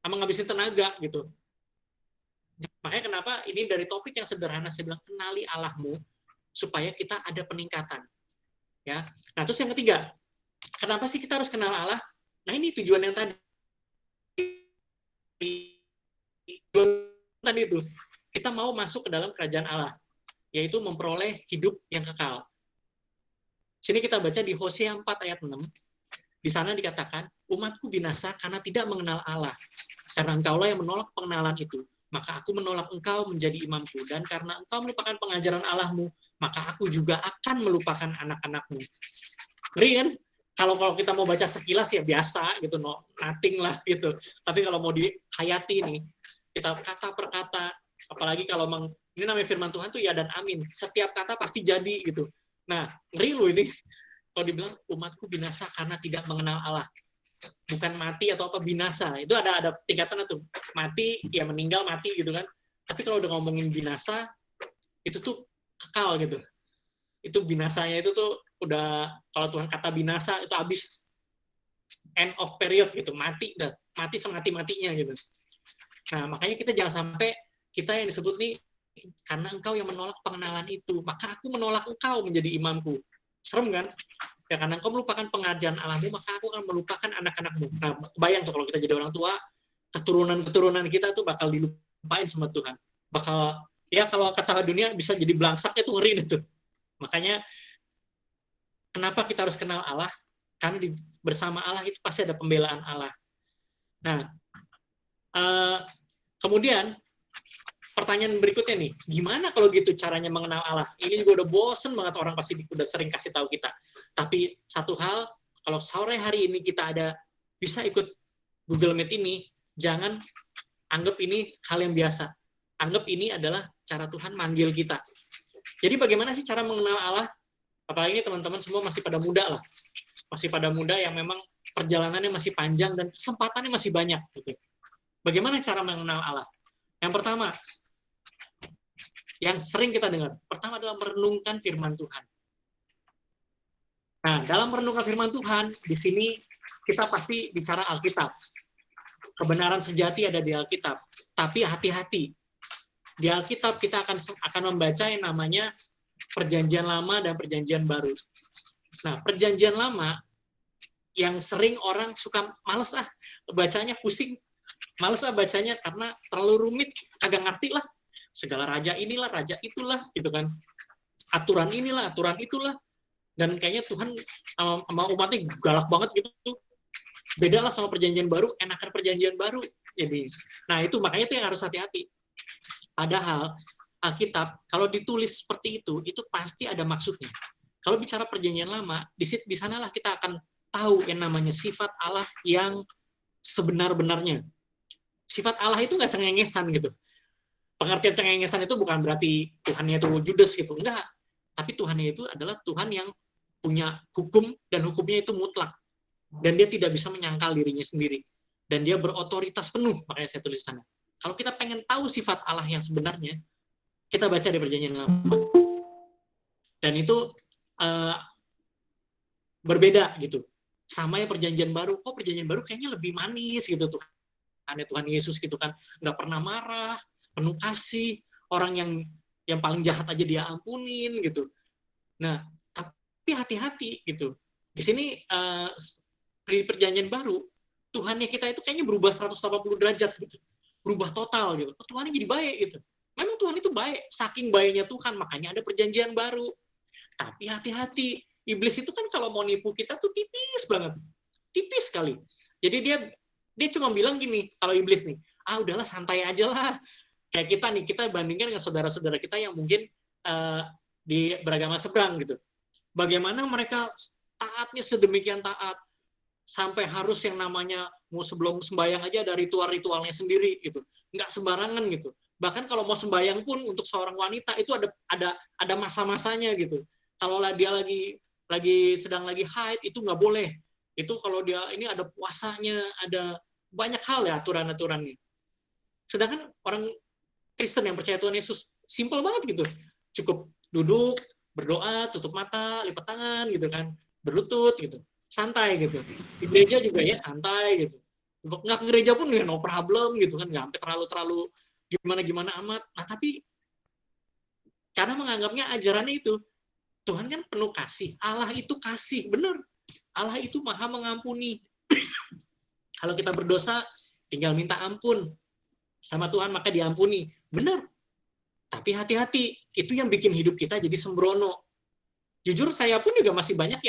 Speaker 3: sama ngabisin tenaga gitu. Makanya kenapa ini dari topik yang sederhana saya bilang kenali Allahmu supaya kita ada peningkatan. Ya. Nah, terus yang ketiga, kenapa sih kita harus kenal Allah? Nah, ini tujuan yang tadi itu. Kita mau masuk ke dalam kerajaan Allah, yaitu memperoleh hidup yang kekal. Sini kita baca di Hosea 4 ayat 6. Di sana dikatakan, umatku binasa karena tidak mengenal Allah. Karena engkaulah yang menolak pengenalan itu. Maka aku menolak engkau menjadi imamku, dan karena engkau melupakan pengajaran Allahmu, maka aku juga akan melupakan anak-anakmu. Ngeri kan? Kalau kita mau baca sekilas ya biasa gitu, nothing lah gitu. Tapi kalau mau dihayati nih, kita kata per kata, apalagi kalau ini namanya firman Tuhan tuh ya dan amin. Setiap kata pasti jadi gitu. Nah, ngeri loh ini. Kalau dibilang umatku binasa karena tidak mengenal Allah. Bukan mati atau apa, binasa. Itu ada tingkatan itu. Mati, ya meninggal, mati gitu kan. Tapi kalau udah ngomongin binasa, itu tuh kekal gitu. Itu binasanya itu tuh udah, kalau Tuhan kata binasa, itu habis. End of period gitu. Mati, udah mati semati-matinya gitu. Nah, makanya kita jangan sampai kita yang disebut nih, karena engkau yang menolak pengenalan itu, maka aku menolak engkau menjadi imamku. Serem kan? Ya, karena engkau melupakan pengajaran Allahmu, maka aku akan melupakan anak-anakmu. Nah, bayang tuh kalau kita jadi orang tua, keturunan kita tuh bakal dilupain sama Tuhan. Bakal, ya kalau kata dunia bisa jadi belangsaknya tuh ngeri itu. Makanya, kenapa kita harus kenal Allah? Karena bersama Allah itu pasti ada pembelaan Allah. Nah, kemudian, pertanyaan berikutnya nih, gimana kalau gitu caranya mengenal Allah? Ini juga udah bosen banget, orang pasti udah sering kasih tahu kita. Tapi satu hal, kalau sore hari ini kita bisa ikut Google Meet ini, jangan anggap ini hal yang biasa. Anggap ini adalah cara Tuhan manggil kita. Jadi bagaimana sih cara mengenal Allah? Apalagi ini teman-teman semua masih pada muda lah. Masih pada muda yang memang perjalanannya masih panjang dan kesempatannya masih banyak. Gitu. Bagaimana cara mengenal Allah? Yang pertama, yang sering kita dengar. Pertama adalah merenungkan firman Tuhan. Nah, dalam merenungkan firman Tuhan, di sini kita pasti bicara Alkitab. Kebenaran sejati ada di Alkitab. Tapi hati-hati. Di Alkitab kita akan membaca yang namanya Perjanjian Lama dan Perjanjian Baru. Nah, Perjanjian Lama yang sering orang suka males bacanya, pusing. Males bacanya karena terlalu rumit, kagak ngerti lah. Segala raja inilah, raja itulah, gitu kan. Aturan inilah, aturan itulah. Dan kayaknya Tuhan sama umatnya galak banget gitu. Beda lah sama perjanjian baru, enakan perjanjian baru. Jadi, nah itu makanya itu yang harus hati-hati. Padahal Alkitab, kalau ditulis seperti itu pasti ada maksudnya. Kalau bicara perjanjian lama, di sanalah kita akan tahu yang namanya sifat Allah yang sebenar-benarnya. Sifat Allah itu nggak cengengesan gitu. pengertian cengengesan itu bukan berarti Tuhannya itu judes gitu, enggak. Tapi Tuhannya itu adalah Tuhan yang punya hukum dan hukumnya itu mutlak. Dan dia tidak bisa menyangkal dirinya sendiri. Dan dia berotoritas penuh, makanya saya tulis sana. Kalau kita pengen tahu sifat Allah yang sebenarnya, kita baca di Perjanjian Lama. Dan itu berbeda gitu. Sama yang Perjanjian Baru, kok Perjanjian Baru kayaknya lebih manis gitu tuh. Tuhan Yesus gitu kan, nggak pernah marah, penuh kasih, orang yang paling jahat aja dia ampunin gitu. Nah, tapi hati-hati gitu. Di sini di Perjanjian Baru, Tuhannya kita itu kayaknya berubah 180 derajat gitu. Berubah total gitu. Tuhannya jadi baik gitu. Memang Tuhan itu baik, saking baiknya Tuhan, makanya ada Perjanjian Baru. Tapi hati-hati, iblis itu kan kalau mau nipu kita tuh tipis banget. Tipis sekali. Jadi dia cuma bilang gini, kalau iblis nih, udahlah santai aja lah. Kayak kita bandingkan dengan saudara-saudara kita yang mungkin di beragama seberang gitu. Bagaimana mereka taatnya sedemikian taat, sampai harus yang namanya mau sebelum sembahyang aja ada ritual-ritualnya sendiri gitu. Nggak sembarangan gitu. Bahkan kalau mau sembahyang pun untuk seorang wanita itu ada masa-masanya gitu. Kalau dia sedang lagi haid itu nggak boleh. Itu kalau dia ini ada puasanya, ada banyak hal ya aturan-aturannya. Sedangkan orang Kristen yang percaya Tuhan Yesus simple banget gitu. Cukup duduk, berdoa, tutup mata, lipat tangan gitu kan, berlutut gitu. Santai gitu. Di gereja juga ya santai gitu. Nggak ke gereja pun ya no problem gitu kan, nggak sampai terlalu gimana amat. Nah tapi karena menganggapnya ajarannya itu Tuhan kan penuh kasih, Allah itu kasih, benar. Allah itu maha mengampuni. Kalau kita berdosa tinggal minta ampun sama Tuhan maka diampuni, benar. Tapi hati-hati, itu yang bikin hidup kita jadi sembrono. Jujur saya pun juga masih banyak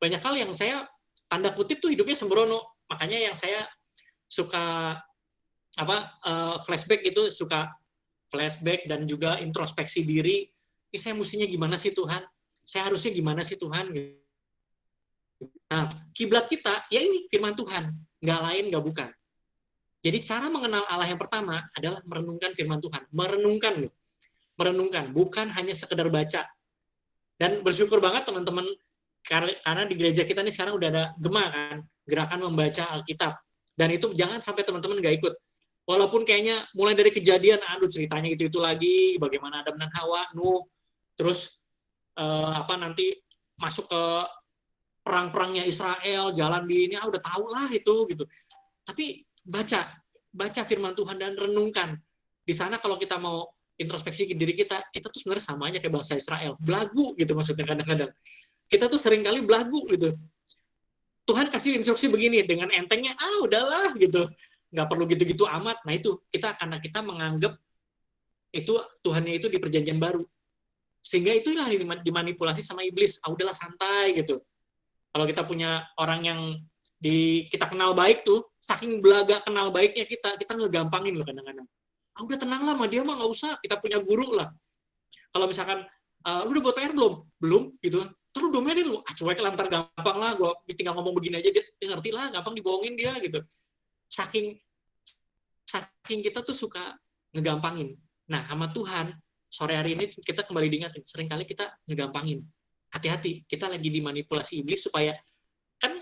Speaker 3: hal yang saya tanda kutip tuh hidupnya sembrono. Makanya yang saya suka flashback gitu, suka flashback dan juga introspeksi diri. Ini saya mestinya gimana sih Tuhan? Saya harusnya gimana sih Tuhan? Nah, kiblat kita ya ini firman Tuhan, nggak lain nggak bukan. Jadi cara mengenal Allah yang pertama adalah merenungkan firman Tuhan, merenungkan, bukan hanya sekedar baca. Dan bersyukur banget teman-teman karena di gereja kita nih sekarang udah ada GEMA kan, gerakan membaca Alkitab. Dan itu jangan sampai teman-teman nggak ikut. Walaupun kayaknya mulai dari kejadian, ceritanya itu lagi, bagaimana Adam dan Hawa, Nuh, terus nanti masuk ke perang-perangnya Israel, jalan di ini, udah tau lah itu gitu. Tapi baca firman Tuhan dan renungkan. Di sana kalau kita mau introspeksi diri kita tuh sebenarnya sama aja kayak bangsa Israel. Belagu gitu maksudnya kadang-kadang. Kita tuh sering kali belagu gitu. Tuhan kasih instruksi begini, dengan entengnya, udahlah gitu. Nggak perlu gitu-gitu amat. Nah itu, karena kita menganggap itu Tuhannya itu di Perjanjian Baru. Sehingga itulah dimanipulasi sama iblis. Udahlah santai gitu. Kalau kita punya orang yang kita kenal baik tuh, saking belaga kenal baiknya kita ngegampangin loh kadang-kadang. Udah tenang lah sama dia mah, nggak usah, kita punya guru lah. Kalau misalkan lu udah buat PR belum gitu, terus domelin lu, cuek lah, ntar gampang lah, gue tinggal ngomong begini aja dia ngerti lah, gampang dibohongin dia gitu. Saking kita tuh suka ngegampangin. Nah sama Tuhan sore hari ini kita kembali diingatin, seringkali kita ngegampangin. Hati-hati, kita lagi dimanipulasi iblis supaya kan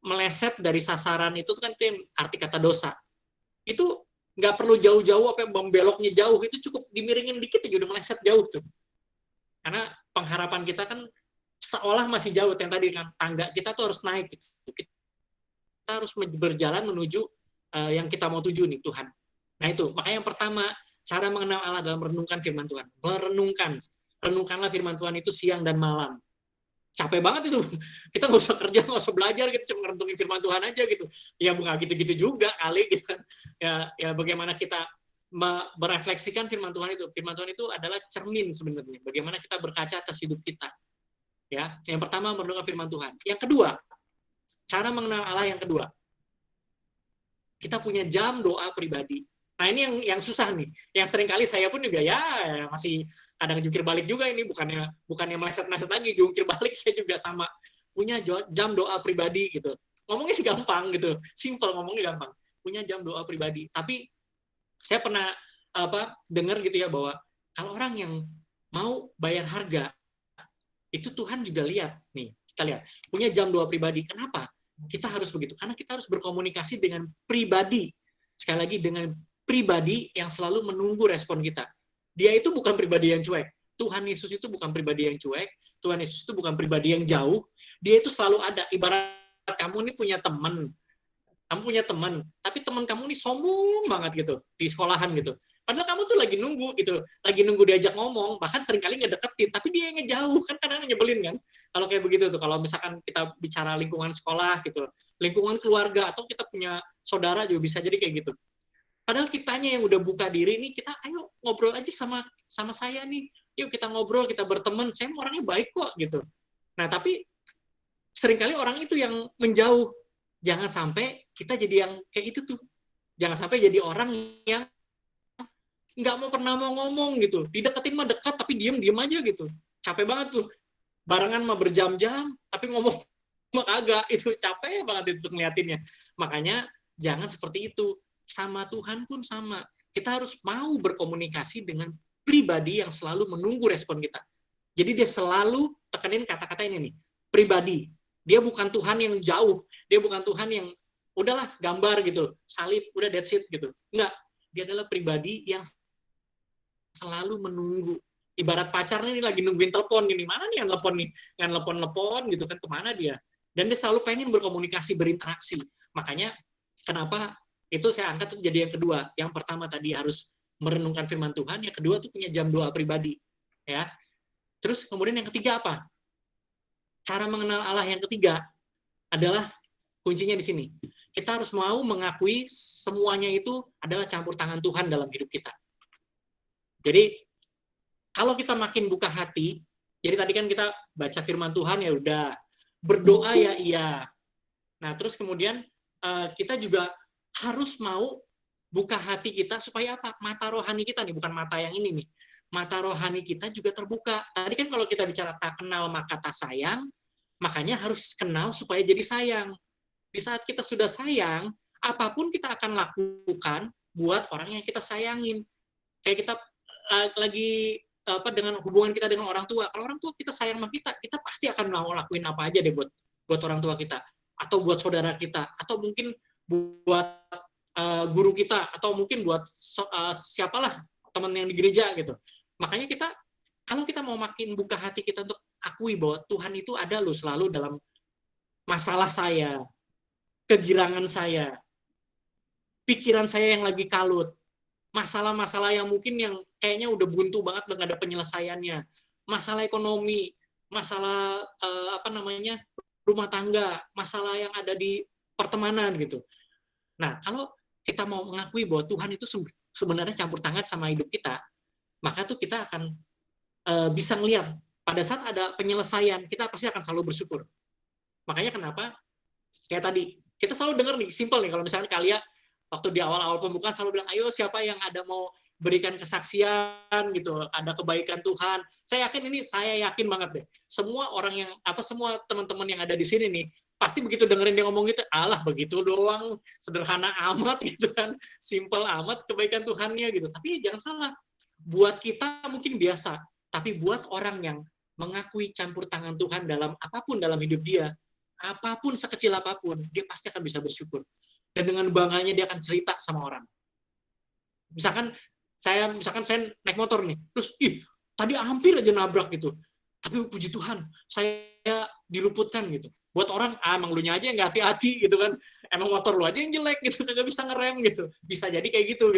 Speaker 3: meleset dari sasaran itu kan itu yang arti kata dosa. Itu nggak perlu jauh-jauh membeloknya jauh, itu cukup dimiringin dikit aja udah meleset jauh tuh. Karena pengharapan kita kan seolah masih jauh, yang tadi kan tangga kita tuh harus naik gitu. Kita harus berjalan menuju yang kita mau tuju nih, Tuhan. Nah itu, makanya yang pertama, cara mengenal Allah adalah merenungkan firman Tuhan. Renungkanlah firman Tuhan itu siang dan malam. Capek banget itu. Kita nggak usah kerja, nggak usah belajar gitu, cuma ngerentungin firman Tuhan aja gitu. Ya bukan gitu-gitu juga kali gitu kan. Ya bagaimana kita merefleksikan firman Tuhan itu. Firman Tuhan itu adalah cermin sebenarnya. Bagaimana kita berkaca atas hidup kita. Ya, yang pertama merenungkan firman Tuhan. Yang kedua, cara mengenal Allah yang kedua. Kita punya jam doa pribadi. Nah ini yang susah nih. Yang seringkali saya pun juga ya masih kadang jungkir balik juga ini, bukannya meleset-meleset lagi, jungkir balik saya juga sama. Punya jam doa pribadi gitu. Ngomongnya sih gampang gitu. Simple ngomongnya gampang. Punya jam doa pribadi. Tapi saya pernah dengar gitu ya bahwa kalau orang yang mau bayar harga itu Tuhan juga lihat nih, kita lihat punya jam 2 pribadi. Kenapa kita harus begitu? Karena kita harus berkomunikasi dengan pribadi, sekali lagi dengan pribadi yang selalu menunggu respon kita. Dia itu bukan pribadi yang cuek. Tuhan Yesus itu bukan pribadi yang cuek. Tuhan Yesus itu bukan pribadi yang jauh. Dia itu selalu ada. Ibarat kamu ini punya teman, tapi teman kamu ini sombong banget gitu di sekolahan gitu. Padahal kamu tuh lagi nunggu gitu, lagi nunggu diajak ngomong, bahkan seringkali ngedeketin, tapi dia yang ngejauh, kan kadang nyebelin kan. Kalau kayak begitu tuh, kalau misalkan kita bicara lingkungan sekolah gitu, lingkungan keluarga, atau kita punya saudara juga bisa jadi kayak gitu. Padahal kitanya yang udah buka diri nih, kita ayo ngobrol aja sama saya nih. Yuk kita ngobrol, kita berteman, saya orangnya baik kok gitu. Nah, tapi seringkali orang itu yang menjauh. Jangan sampai kita jadi yang kayak itu tuh. Jangan sampai jadi orang yang nggak pernah mau ngomong gitu. Dideketin mah dekat, tapi diem aja gitu. Capek banget tuh. Barengan mah berjam-jam, tapi ngomong mah kagak. Itu capek banget itu ngeliatinnya. Makanya jangan seperti itu. Sama Tuhan pun sama. Kita harus mau berkomunikasi dengan pribadi yang selalu menunggu respon kita. Jadi dia selalu tekenin kata-kata ini nih. Pribadi. Dia bukan Tuhan yang jauh. Dia bukan Tuhan yang udahlah gambar gitu, salib, udah that's it gitu. Enggak. Dia adalah pribadi yang selalu menunggu. Ibarat pacarnya ini lagi nungguin telepon ini, mana nih yang telepon nih? Yang telepon gitu kan, kemana dia? Dan dia selalu pengen berkomunikasi, berinteraksi. Makanya kenapa itu saya angkat tuh jadi yang kedua. Yang pertama tadi harus merenungkan firman Tuhan, yang kedua tuh punya jam doa pribadi. Ya. Terus kemudian yang ketiga apa? Cara mengenal Allah yang ketiga adalah kuncinya di sini. Kita harus mau mengakui semuanya itu adalah campur tangan Tuhan dalam hidup kita. Jadi, kalau kita makin buka hati, jadi tadi kan kita baca firman Tuhan ya udah, berdoa ya iya. Nah, terus kemudian kita juga harus mau buka hati kita supaya apa? Mata rohani kita nih, bukan mata yang ini nih. Mata rohani kita juga terbuka. Tadi kan kalau kita bicara tak kenal maka tak sayang, makanya harus kenal supaya jadi sayang. Di saat kita sudah sayang, apapun kita akan lakukan buat orang yang kita sayangin. Kayak kita lagi dengan hubungan kita dengan orang tua. Kalau orang tua kita sayang sama kita pasti akan mau lakuin apa aja deh buat orang tua kita, atau buat saudara kita, atau mungkin buat guru kita, atau mungkin buat siapalah teman yang di gereja gitu. Makanya kalau kita mau makin buka hati kita untuk akui bahwa Tuhan itu ada loh selalu dalam masalah saya, kegirangan saya, pikiran saya yang lagi kalut, masalah-masalah yang mungkin yang kayaknya udah buntu banget nggak ada penyelesaiannya, masalah ekonomi, masalah rumah tangga, masalah yang ada di pertemanan gitu. Nah, kalau kita mau mengakui bahwa Tuhan itu sebenarnya campur tangan sama hidup kita, maka tuh kita akan bisa ngelihat pada saat ada penyelesaian, kita pasti akan selalu bersyukur. Makanya kenapa kayak tadi kita selalu dengar nih, simpel nih, kalau misalnya kalian waktu di awal-awal pembukaan selalu bilang, ayo siapa yang ada mau berikan kesaksian gitu, ada kebaikan Tuhan. Saya yakin banget deh. Semua orang semua teman-teman yang ada di sini nih, pasti begitu dengerin dia ngomong gitu, alah begitu doang, sederhana amat gitu kan, simpel amat kebaikan Tuhannya gitu. Tapi jangan salah, buat kita mungkin biasa, tapi buat orang yang mengakui campur tangan Tuhan dalam apapun dalam hidup dia, apapun sekecil apapun, dia pasti akan bisa bersyukur. Dan dengan bangganya dia akan cerita sama orang. Misalkan saya naik motor nih, terus tadi hampir aja nabrak gitu. Tapi puji Tuhan, saya diluputkan gitu. Buat orang, emang lu nya aja yang nggak hati-hati gitu kan. Emang motor lu aja yang jelek gitu, kagak bisa ngerem gitu. Bisa jadi kayak gitu.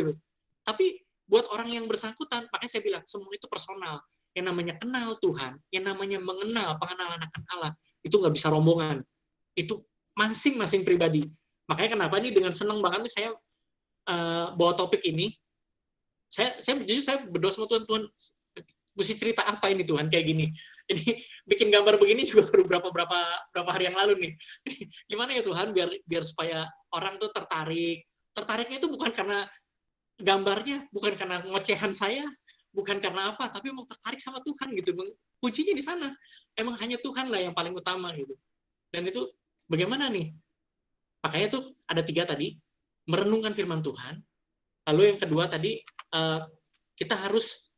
Speaker 3: Tapi buat orang yang bersangkutan, makanya saya bilang, semua itu personal. Yang namanya kenal Tuhan, yang namanya mengenal pengenalan akan Allah, itu nggak bisa rombongan. Itu masing-masing pribadi. Makanya kenapa nih dengan senang banget nih saya bawa topik ini. Saya berdoa sama Tuhan, mesti cerita apa ini Tuhan kayak gini. Ini bikin gambar begini juga baru berapa hari yang lalu nih. Gimana ya Tuhan biar supaya orang tuh tertarik. Tertariknya itu bukan karena gambarnya, bukan karena ngocehan saya, bukan karena apa, tapi mau tertarik sama Tuhan gitu. Kuncinya di sana. Emang hanya Tuhan lah yang paling utama gitu. Dan itu bagaimana nih? Makanya tuh ada 3 tadi, merenungkan firman Tuhan. Lalu yang kedua tadi, kita harus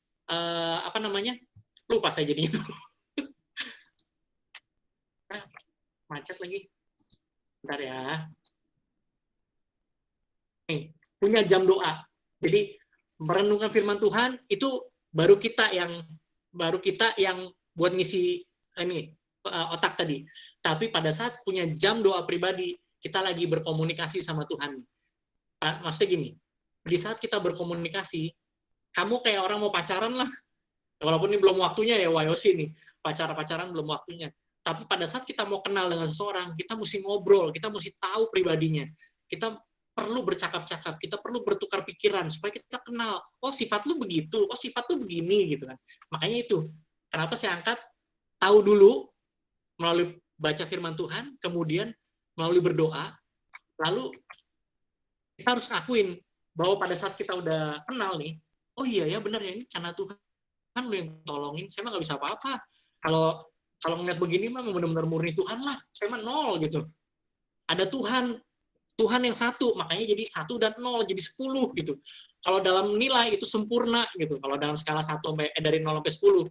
Speaker 3: lupa saya jadi itu. Macet lagi. Bentar ya. Nih, punya jam doa. Jadi merenungkan firman Tuhan itu baru kita yang buat ngisi otak tadi. Tapi pada saat punya jam doa pribadi, kita lagi berkomunikasi sama Tuhan. Maksudnya gini, di saat kita berkomunikasi, kamu kayak orang mau pacaran lah. Walaupun ini belum waktunya ya, Wayosi nih. Pacaran belum waktunya. Tapi pada saat kita mau kenal dengan seseorang, kita mesti ngobrol, kita mesti tahu pribadinya. Kita perlu bercakap-cakap, kita perlu bertukar pikiran supaya kita kenal, oh sifat lu begitu, oh sifat lu begini gitu kan. Makanya itu, kenapa saya angkat tahu dulu melalui baca firman Tuhan, kemudian melalui berdoa, lalu kita harus akuin bahwa pada saat kita udah kenal nih, oh iya ya benar ya, ini karena Tuhan lu yang tolongin, saya mah nggak bisa apa-apa. Kalau ngeliat begini mah benar-benar murni Tuhan lah, saya mah 0 gitu. Ada Tuhan yang 1, makanya jadi 1 dan 0 jadi 10 gitu. Kalau dalam nilai itu sempurna gitu. Kalau dalam skala 1 dari 0 sampai 10.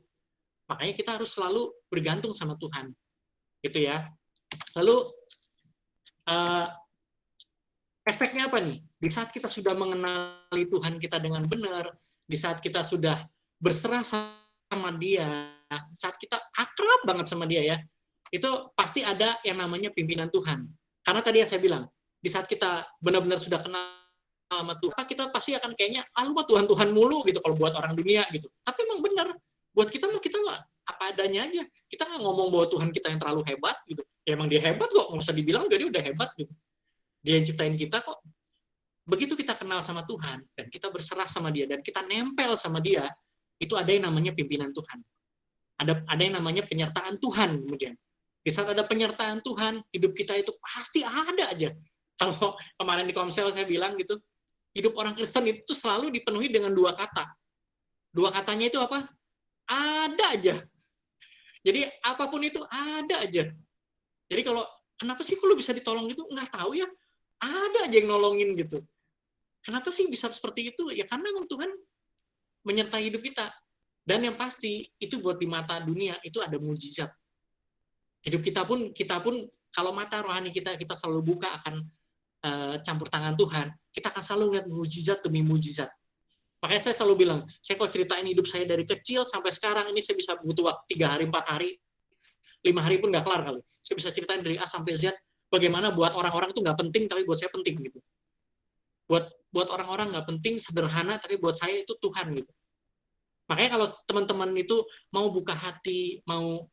Speaker 3: Makanya kita harus selalu bergantung sama Tuhan. Gitu ya. Lalu efeknya apa nih? Di saat kita sudah mengenali Tuhan kita dengan benar, di saat kita sudah berserah sama Dia, saat kita akrab banget sama Dia ya, itu pasti ada yang namanya pimpinan Tuhan. Karena tadi yang saya bilang, di saat kita benar-benar sudah kenal sama Tuhan, kita pasti akan kayaknya, lu mah Tuhan mulu gitu kalau buat orang dunia gitu. Tapi emang benar, buat kita mah apa adanya aja. Kita nggak ngomong bahwa Tuhan kita yang terlalu hebat gitu. Ya emang Dia hebat kok, nggak usah dibilang jadi udah hebat gitu. Dia yang ciptain kita kok. Begitu kita kenal sama Tuhan, dan kita berserah sama Dia, dan kita nempel sama Dia, itu ada yang namanya pimpinan Tuhan. Ada yang namanya penyertaan Tuhan kemudian. Di saat ada penyertaan Tuhan, hidup kita itu pasti ada aja. Kalau kemarin di Komsel saya bilang gitu, hidup orang Kristen itu selalu dipenuhi dengan 2 kata. 2 katanya itu apa? Ada aja. Jadi apapun itu ada aja. Jadi kalau kenapa sih lu bisa ditolong gitu? Nggak tahu ya. Ada aja yang nolongin gitu. Kenapa sih bisa seperti itu? Ya karena memang Tuhan menyertai hidup kita. Dan yang pasti itu buat di mata dunia itu ada mujizat. Hidup kita pun kalau mata rohani kita selalu buka akan campur tangan Tuhan, kita akan selalu lihat mujizat demi mujizat. Makanya saya selalu bilang, saya kalau ceritain hidup saya dari kecil sampai sekarang ini saya bisa butuh waktu 3 hari, 4 hari, 5 hari pun nggak kelar kali. Saya bisa ceritain dari A sampai Z bagaimana buat orang-orang itu nggak penting tapi buat saya penting gitu. Buat orang-orang nggak penting, sederhana tapi buat saya itu Tuhan gitu. Makanya kalau teman-teman itu mau buka hati, mau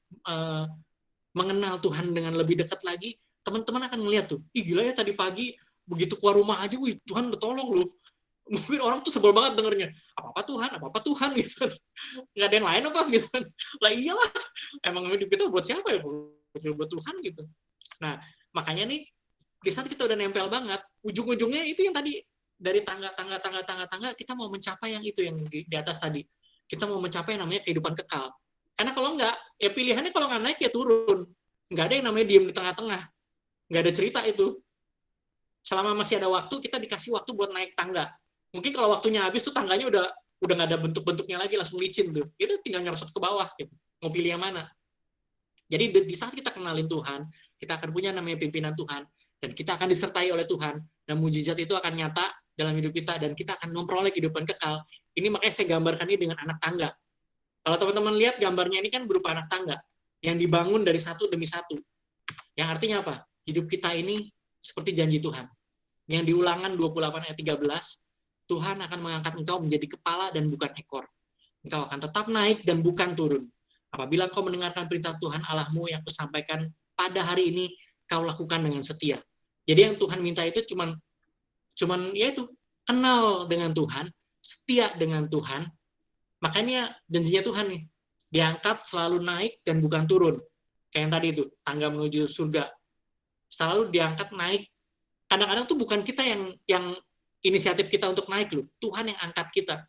Speaker 3: mengenal Tuhan dengan lebih dekat lagi, teman-teman akan ngeliat tuh, ih gila ya tadi pagi begitu keluar rumah aja, wih Tuhan udah tolong lu. Mungkin orang tuh sebel banget dengernya, apa-apa Tuhan gitu. Nggak ada yang lain apa gitu kan. Lah iyalah, emang hidup kita buat siapa ya? Buat Tuhan gitu. Nah, makanya nih, di saat kita udah nempel banget, ujung-ujungnya itu yang tadi, dari tangga, kita mau mencapai yang itu, yang di atas tadi. Kita mau mencapai yang namanya kehidupan kekal. Karena kalau enggak, ya pilihannya kalau nggak naik ya turun. Nggak ada yang namanya diem di tengah-tengah. Nggak ada cerita itu. Selama masih ada waktu, kita dikasih waktu buat naik tangga. Mungkin kalau waktunya habis tuh tangganya udah nggak ada bentuk-bentuknya lagi, langsung licin tuh. Ya udah tinggal nyerosot ke bawah gitu. Mau pilih yang mana? Jadi di saat kita kenalin Tuhan, kita akan punya namanya pimpinan Tuhan, dan kita akan disertai oleh Tuhan, dan mujizat itu akan nyata dalam hidup kita, dan kita akan memperoleh kehidupan kekal. Ini makanya saya gambarkan ini dengan anak tangga. Kalau teman-teman lihat gambarnya ini kan berupa anak tangga yang dibangun dari satu demi satu. Yang artinya apa? Hidup kita ini seperti janji Tuhan. Yang di Ulangan 28 ayat 13, Tuhan akan mengangkat engkau menjadi kepala dan bukan ekor. Engkau akan tetap naik dan bukan turun. Apabila engkau mendengarkan perintah Tuhan Allahmu yang kusampaikan pada hari ini, kau lakukan dengan setia. Jadi yang Tuhan minta itu cuman yaitu kenal dengan Tuhan, setia dengan Tuhan. Makanya janjinya Tuhan nih, diangkat selalu naik dan bukan turun. Kayak yang tadi itu, tangga menuju surga. Selalu diangkat naik. Kadang-kadang tuh bukan kita yang inisiatif kita untuk naik loh. Tuhan yang angkat kita.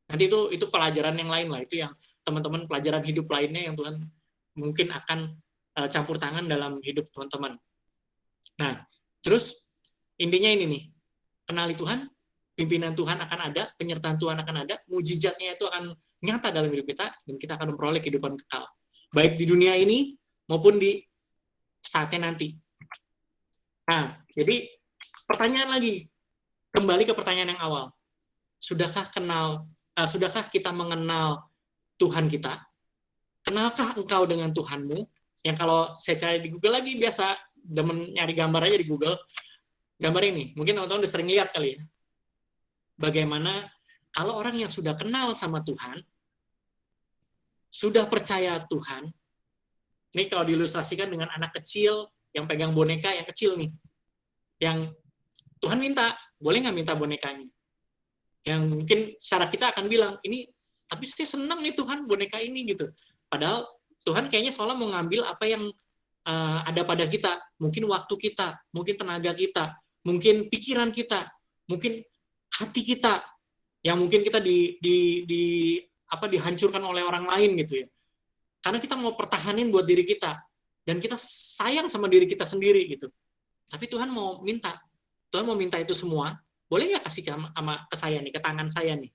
Speaker 3: Nanti itu pelajaran yang lain lah. Itu yang teman-teman pelajaran hidup lainnya yang Tuhan mungkin akan campur tangan dalam hidup teman-teman. Nah, terus intinya ini nih. Kenali Tuhan, pimpinan Tuhan akan ada, penyertaan Tuhan akan ada, mujizatnya itu akan nyata dalam hidup kita, dan kita akan memperoleh kehidupan kekal. Baik di dunia ini, maupun di saatnya nanti. Nah, jadi pertanyaan lagi, kembali ke pertanyaan yang awal. Sudahkah kita mengenal Tuhan kita? Kenalkah engkau dengan Tuhanmu? Yang kalau saya cari di Google lagi, biasa demen nyari gambar aja di Google. Gambar ini, mungkin teman-teman udah sering lihat kali ya. Bagaimana kalau orang yang sudah kenal sama Tuhan, sudah percaya Tuhan, ini kalau diilustrasikan dengan anak kecil yang pegang boneka yang kecil nih, yang Tuhan minta, boleh nggak minta bonekanya? Yang mungkin secara kita akan bilang, ini tapi saya senang nih Tuhan boneka ini gitu. Padahal Tuhan kayaknya seolah mau ngambil apa yang ada pada kita, mungkin waktu kita, mungkin tenaga kita, mungkin pikiran kita, mungkin hati kita, yang mungkin kita dihancurkan oleh orang lain gitu ya. Karena kita mau pertahanin buat diri kita, dan kita sayang sama diri kita sendiri gitu. Tapi Tuhan mau minta itu semua, boleh nggak kasih ke saya nih, ke tangan saya nih.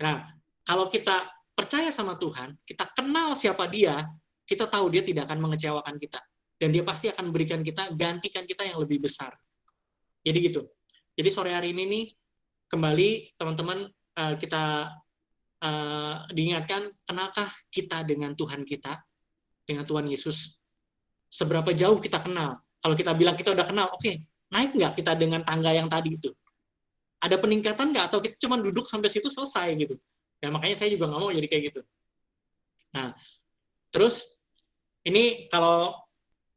Speaker 3: Nah, kalau kita percaya sama Tuhan, kita kenal siapa Dia, kita tahu Dia tidak akan mengecewakan kita, dan Dia pasti akan gantikan kita yang lebih besar. Jadi gitu. Jadi sore hari ini nih, kembali teman-teman, kita diingatkan, kenalkah kita dengan Tuhan kita, dengan Tuhan Yesus? Seberapa jauh kita kenal? Kalau kita bilang kita udah kenal, oke, naik nggak kita dengan tangga yang tadi itu? Ada peningkatan nggak? Atau kita cuma duduk sampai situ selesai gitu? Ya makanya saya juga nggak mau jadi kayak gitu. Nah, terus ini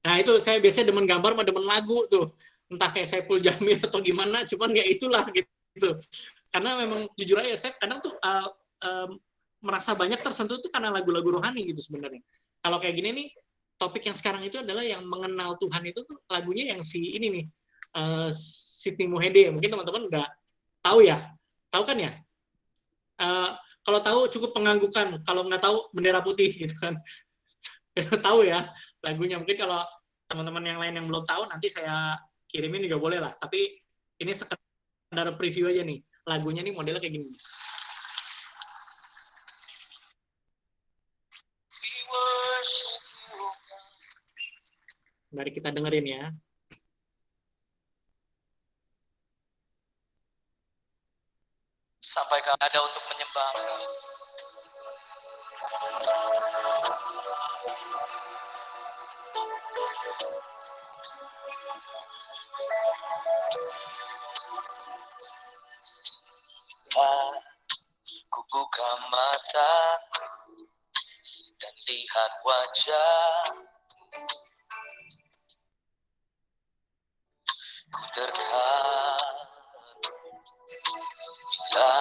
Speaker 3: nah itu saya biasanya demen gambar sama demen lagu tuh. Entah kayak Saiful Jamil atau gimana, cuman ya itulah gitu. Karena memang jujur aja, saya kadang tuh merasa banyak tersentuh tuh karena lagu-lagu rohani gitu sebenarnya. Kalau kayak gini nih, topik yang sekarang itu adalah yang mengenal Tuhan itu tuh lagunya yang si ini nih, Siti Muhede. Mungkin teman-teman udah tahu ya, tahu kan ya? Kalau tahu cukup penganggukkan, kalau nggak tahu bendera putih gitu kan. Tahu ya lagunya. Mungkin kalau teman-teman yang lain yang belum tahu, nanti saya kirimin juga boleh lah. Tapi ini sekedar preview aja nih. Lagunya nih modelnya kayak gini. Mari kita dengerin ya.
Speaker 5: Sampai kau ada untuk menyembah. Ku buka mataku dan lihat wajah. Ku terkagum bila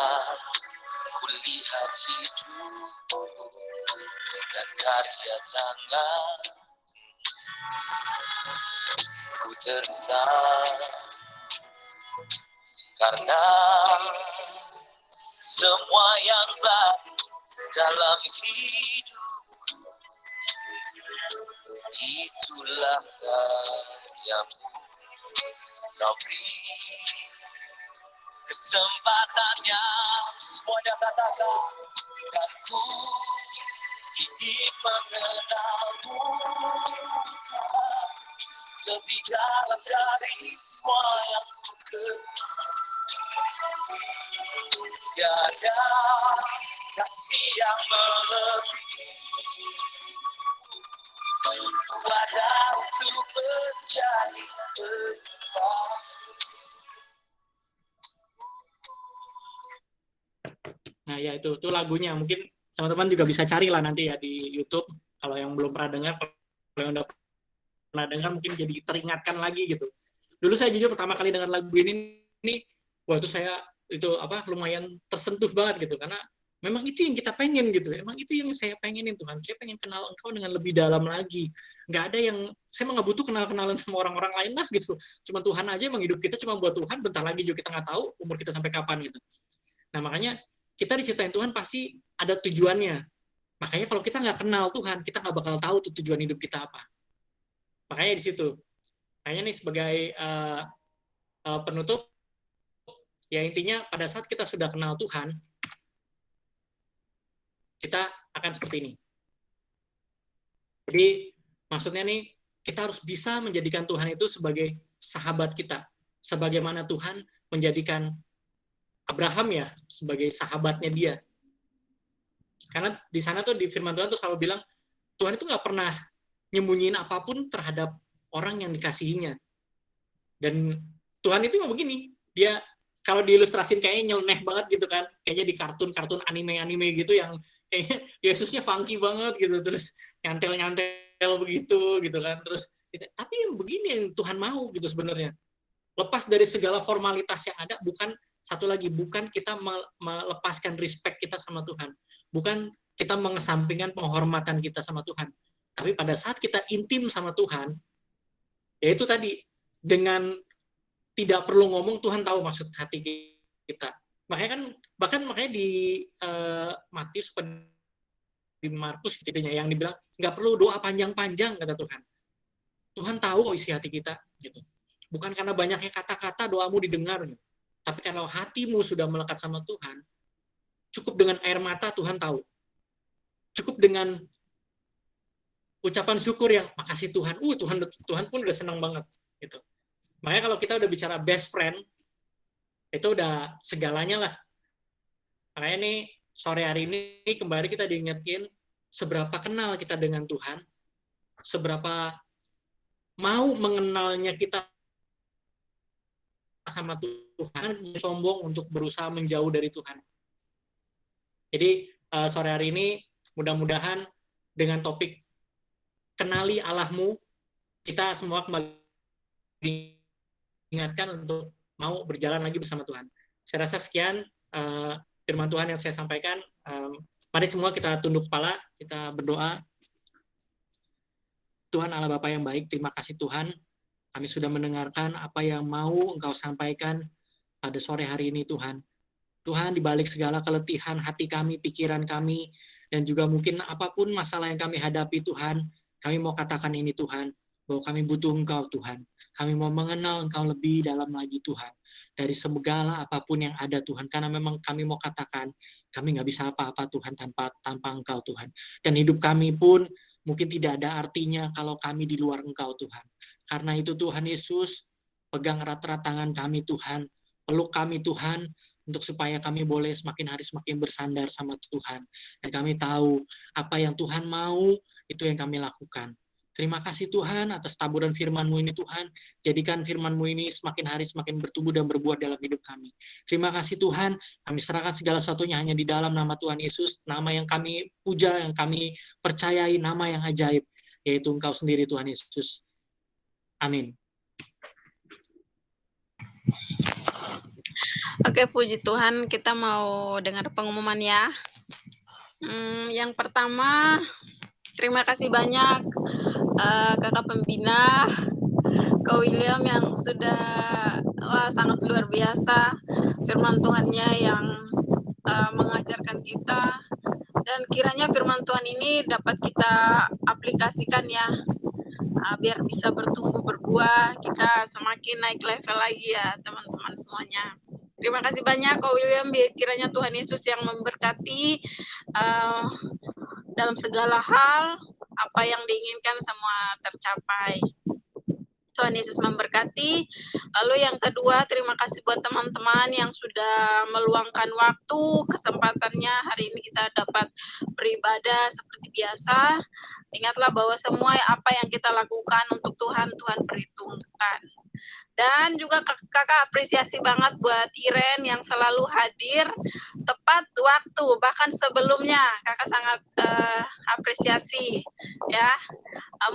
Speaker 5: ku lihat hidupku dan karya tangan. Ku tersanjung karena semua yang baik dalam hidupku itulah karyamu. Kau beri kesempatannya, semuanya katakan, dan ku ingin mengenalmu lebih dalam dari semua yang ku kenal. Tiada kasih yang melebihi ada untuk menjadi penyembah.
Speaker 3: Nah ya itu lagunya. Mungkin teman-teman juga bisa cari lah nanti ya di YouTube. Kalau yang belum pernah dengar, kalau yang udah pernah dengar mungkin jadi teringatkan lagi gitu. Dulu saya jujur pertama kali dengar lagu ini waktu saya lumayan tersentuh banget gitu, karena memang itu yang kita pengen gitu. Emang itu yang saya pengenin Tuhan. Saya pengen kenal Engkau dengan lebih dalam lagi. Nggak ada yang, saya nggak butuh kenal-kenalan sama orang-orang lain lah gitu. Cuma Tuhan aja, emang hidup kita cuma buat Tuhan. Bentar lagi juga kita nggak tahu umur kita sampai kapan gitu. Nah makanya kita diciptain Tuhan pasti ada tujuannya. Makanya kalau kita nggak kenal Tuhan, kita nggak bakal tahu tuh tujuan hidup kita apa. Makanya di situ. Makanya nih sebagai penutup, Ya intinya pada saat kita sudah kenal Tuhan, kita akan seperti ini. Jadi maksudnya nih, kita harus bisa menjadikan Tuhan itu sebagai sahabat kita. Sebagaimana Tuhan menjadikan Abraham ya sebagai sahabatnya dia. Karena di sana tuh di firman Tuhan tuh selalu bilang, Tuhan itu nggak pernah nyembunyiin apapun terhadap orang yang dikasihinya. Dan Tuhan itu memang begini, dia kalau diilustrasin kayaknya nyeleneh banget gitu kan, kayaknya di kartun-kartun anime-anime gitu yang kayaknya Yesusnya funky banget gitu, terus nyantel-nyantel begitu gitu kan, terus tapi yang begini yang Tuhan mau gitu sebenarnya. Lepas dari segala formalitas yang ada, bukan satu lagi, bukan kita melepaskan respect kita sama Tuhan, bukan kita mengesampingkan penghormatan kita sama Tuhan, tapi pada saat kita intim sama Tuhan, yaitu tadi dengan tidak perlu ngomong, Tuhan tahu maksud hati kita. Makanya kan bahkan makanya di Matius di Markus gitu ya, yang dibilang nggak perlu doa panjang-panjang kata Tuhan. Tuhan tahu isi hati kita gitu. Bukan karena banyaknya kata-kata doamu didengar, gitu. Tapi kalau hatimu sudah melekat sama Tuhan, cukup dengan air mata Tuhan tahu. Cukup dengan ucapan syukur yang makasih Tuhan. Tuhan pun udah senang banget gitu. Makanya kalau kita udah bicara best friend, itu udah segalanya lah. Makanya nih sore hari ini kembali kita diingetin seberapa kenal kita dengan Tuhan, seberapa mau mengenalnya kita sama Tuhan, sombong untuk berusaha menjauh dari Tuhan. Jadi sore hari ini mudah-mudahan dengan topik kenali Allahmu, kita semua kembali diingatkan untuk mau berjalan lagi bersama Tuhan. Saya rasa sekian firman Tuhan yang saya sampaikan. Mari semua kita tunduk kepala, kita berdoa. Tuhan Allah Bapa yang baik, terima kasih Tuhan. Kami sudah mendengarkan apa yang mau Engkau sampaikan pada sore hari ini Tuhan. Tuhan, di balik segala keletihan hati kami, pikiran kami, dan juga mungkin apapun masalah yang kami hadapi Tuhan, kami mau katakan ini Tuhan, bahwa kami butuh Engkau Tuhan. Kami mau mengenal Engkau lebih dalam lagi Tuhan. Dari segala apapun yang ada Tuhan. Karena memang kami mau katakan, kami nggak bisa apa-apa Tuhan tanpa Engkau Tuhan. Dan hidup kami pun mungkin tidak ada artinya kalau kami di luar Engkau Tuhan. Karena itu Tuhan Yesus, pegang erat-erat tangan kami Tuhan. Peluk kami Tuhan, untuk supaya kami boleh semakin hari semakin bersandar sama Tuhan. Dan kami tahu apa yang Tuhan mau, itu yang kami lakukan. Terima kasih Tuhan atas taburan firman-Mu ini Tuhan. Jadikan firman-Mu ini semakin hari semakin bertumbuh dan berbuah dalam hidup kami. Terima kasih Tuhan, kami serahkan segala sesuatunya hanya di dalam nama Tuhan Yesus, nama yang kami puja, yang kami percayai, nama yang ajaib, yaitu Engkau sendiri Tuhan Yesus. Amin.
Speaker 1: Oke, puji Tuhan, kita mau dengar pengumuman ya. Yang pertama, terima kasih banyak kakak pembina, Kak William yang sudah sangat luar biasa firman Tuhannya yang mengajarkan kita, dan kiranya firman Tuhan ini dapat kita aplikasikan ya, biar bisa bertumbuh berbuah, kita semakin naik level lagi ya teman-teman semuanya. Terima kasih banyak Kak William, kiranya Tuhan Yesus yang memberkati dalam segala hal, apa yang diinginkan semua tercapai. Tuhan Yesus memberkati. Lalu yang kedua, terima kasih buat teman-teman yang sudah meluangkan waktu, kesempatannya hari ini kita dapat beribadah seperti biasa. Ingatlah bahwa semua apa yang kita lakukan untuk Tuhan, Tuhan perhitungkan. Dan juga kakak apresiasi banget buat Iren yang selalu hadir tepat waktu, bahkan sebelumnya kakak sangat apresiasi ya.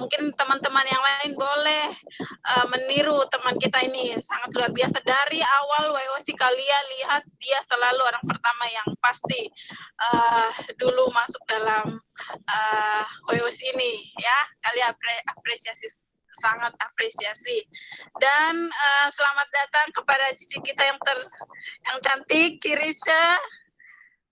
Speaker 1: Mungkin teman-teman yang lain boleh meniru teman kita ini, sangat luar biasa. Dari awal WOC kalian lihat dia selalu orang pertama yang pasti dulu masuk dalam WOC ini ya. Kalian apresiasi, sangat apresiasi. Dan selamat datang kepada cici kita yang cantik, Cirisa.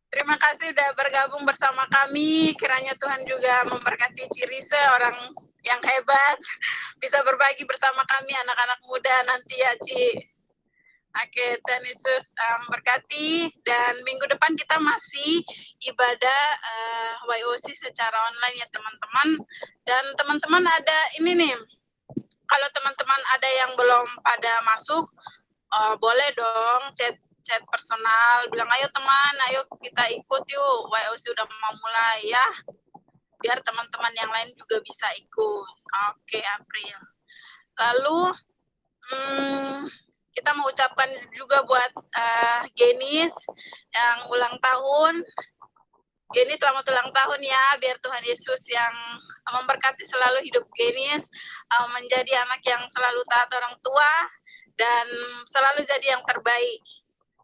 Speaker 1: Terima kasih sudah bergabung bersama kami. Kiranya Tuhan juga memberkati Cirisa, orang yang hebat, bisa berbagi bersama kami anak-anak muda nanti ya, Ci. Oke, Tuhan Yesus berkati, dan minggu depan kita masih ibadah YOC secara online ya teman-teman. Dan teman-teman ada ini nih, kalau teman-teman ada yang belum pada masuk, boleh dong chat personal, bilang ayo teman, ayo kita ikut yuk, YOC udah mau mulai ya, biar teman-teman yang lain juga bisa ikut. Oke, April. Lalu kita mau ucapkan juga buat Genis yang ulang tahun. Genis, selamat ulang tahun ya, biar Tuhan Yesus yang memberkati selalu hidup Genis, menjadi anak yang selalu taat orang tua dan selalu jadi yang terbaik.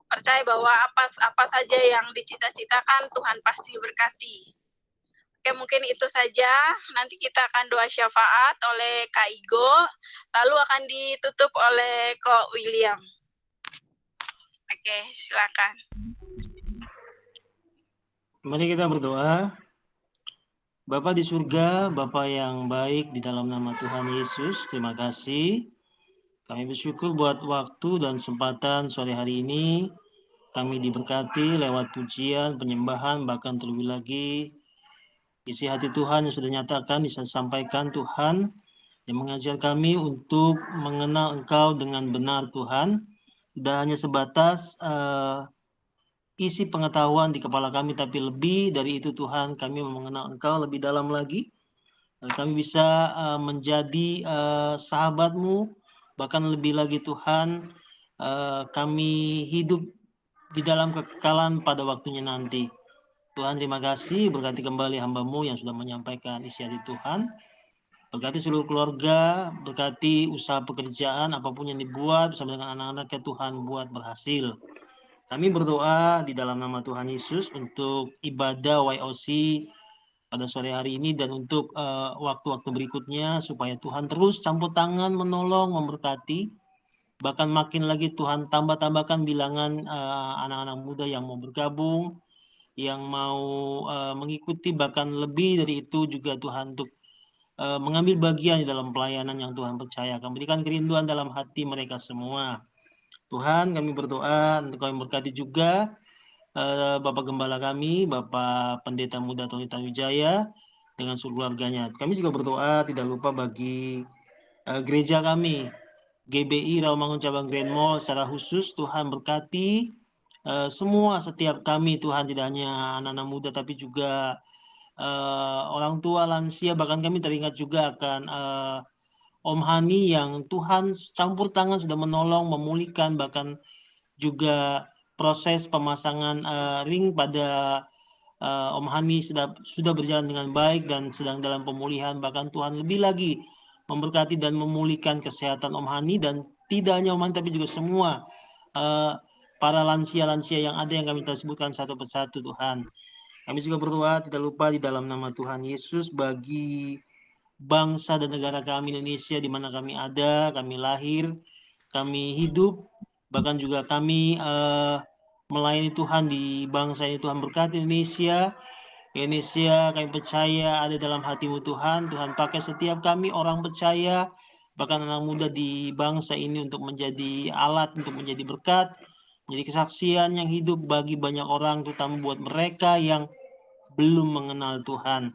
Speaker 1: Percaya bahwa apa saja yang dicita-citakan Tuhan pasti berkati. Oke, mungkin itu saja. Nanti kita akan doa syafaat oleh Kak Igo, lalu akan ditutup oleh Kak William. Oke, silakan.
Speaker 4: Mari kita berdoa. Bapa di surga, Bapa yang baik di dalam nama Tuhan Yesus, terima kasih. Kami bersyukur buat waktu dan kesempatan sore hari ini. Kami diberkati lewat pujian, penyembahan, bahkan terlebih lagi isi hati Tuhan yang sudah nyatakan bisa disampaikan Tuhan, yang mengajar kami untuk mengenal Engkau dengan benar Tuhan. Tidak hanya sebatas isi pengetahuan di kepala kami, tapi lebih dari itu Tuhan, kami mengenal Engkau lebih dalam lagi. Kami bisa menjadi sahabat-Mu, bahkan lebih lagi Tuhan, kami hidup di dalam kekekalan pada waktunya nanti. Tuhan, terima kasih, berkati kembali hamba-Mu yang sudah menyampaikan isi hati Tuhan. Berkati seluruh keluarga, berkati usaha pekerjaan, apapun yang dibuat bersama dengan anak-anaknya Tuhan buat berhasil. Kami berdoa di dalam nama Tuhan Yesus untuk ibadah YOC pada sore hari ini dan untuk waktu-waktu berikutnya, supaya Tuhan terus campur tangan, menolong, memberkati. Bahkan makin lagi Tuhan tambahkan bilangan anak-anak muda yang mau bergabung, yang mau mengikuti, bahkan lebih dari itu juga Tuhan untuk mengambil bagian di dalam pelayanan yang Tuhan percayakan. Berikan kerinduan dalam hati mereka semua. Tuhan, kami berdoa untuk kami berkati juga Bapak Gembala kami, Bapak Pendeta Muda Tony Tanuwijaya dengan seluruh keluarganya. Kami juga berdoa tidak lupa bagi gereja kami, GBI Rawamangun Cabang Grand Mall secara khusus. Tuhan berkati semua setiap kami Tuhan, tidak hanya anak-anak muda tapi juga orang tua, lansia, bahkan kami teringat juga akan Om Hani yang Tuhan campur tangan sudah menolong, memulihkan, bahkan juga proses pemasangan ring pada Om Hani sudah berjalan dengan baik dan sedang dalam pemulihan. Bahkan Tuhan lebih lagi memberkati dan memulihkan kesehatan Om Hani, dan tidak hanya Om Hani tapi juga semua para lansia-lansia yang ada yang kami sebutkan satu persatu Tuhan. Kami juga berdoa tidak lupa di dalam nama Tuhan Yesus bagi bangsa dan negara kami Indonesia, di mana kami ada, kami lahir, kami hidup, bahkan juga kami melayani Tuhan di bangsa ini. Tuhan berkati Indonesia. Indonesia kami percaya ada dalam hati-Mu Tuhan. Tuhan pakai setiap kami orang percaya, bahkan anak muda di bangsa ini untuk menjadi alat, untuk menjadi berkat, menjadi kesaksian yang hidup bagi banyak orang, terutama buat mereka yang belum mengenal Tuhan.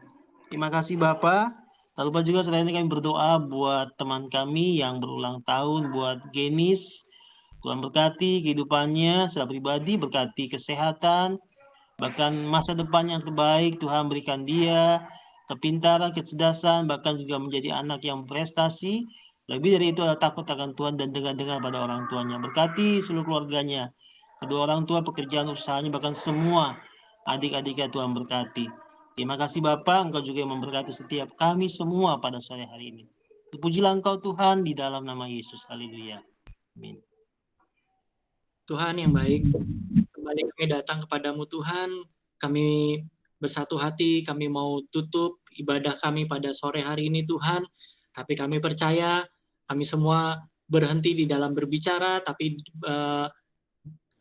Speaker 4: Terima kasih Bapak. Tak lupa juga selain ini kami berdoa buat teman kami yang berulang tahun, buat Genis. Tuhan berkati kehidupannya secara pribadi, berkati kesehatan, bahkan masa depan yang terbaik. Tuhan berikan dia kepintaran, kecerdasan, bahkan juga menjadi anak yang berprestasi. Lebih dari itu adalah takut akan Tuhan dan dengar-dengar pada orang tuanya. Berkati seluruh keluarganya, kedua orang tua, pekerjaan usahanya, bahkan semua adik-adiknya Tuhan berkati. Terima kasih Bapak, Engkau juga yang memberkati setiap kami semua pada sore hari ini. Terpujilah Engkau Tuhan di dalam nama Yesus. Haleluya. Amin.
Speaker 3: Tuhan yang baik, kembali kami datang kepadamu Tuhan. Kami bersatu hati, kami mau tutup ibadah kami pada sore hari ini Tuhan. Tapi kami percaya, kami semua berhenti di dalam berbicara, tapi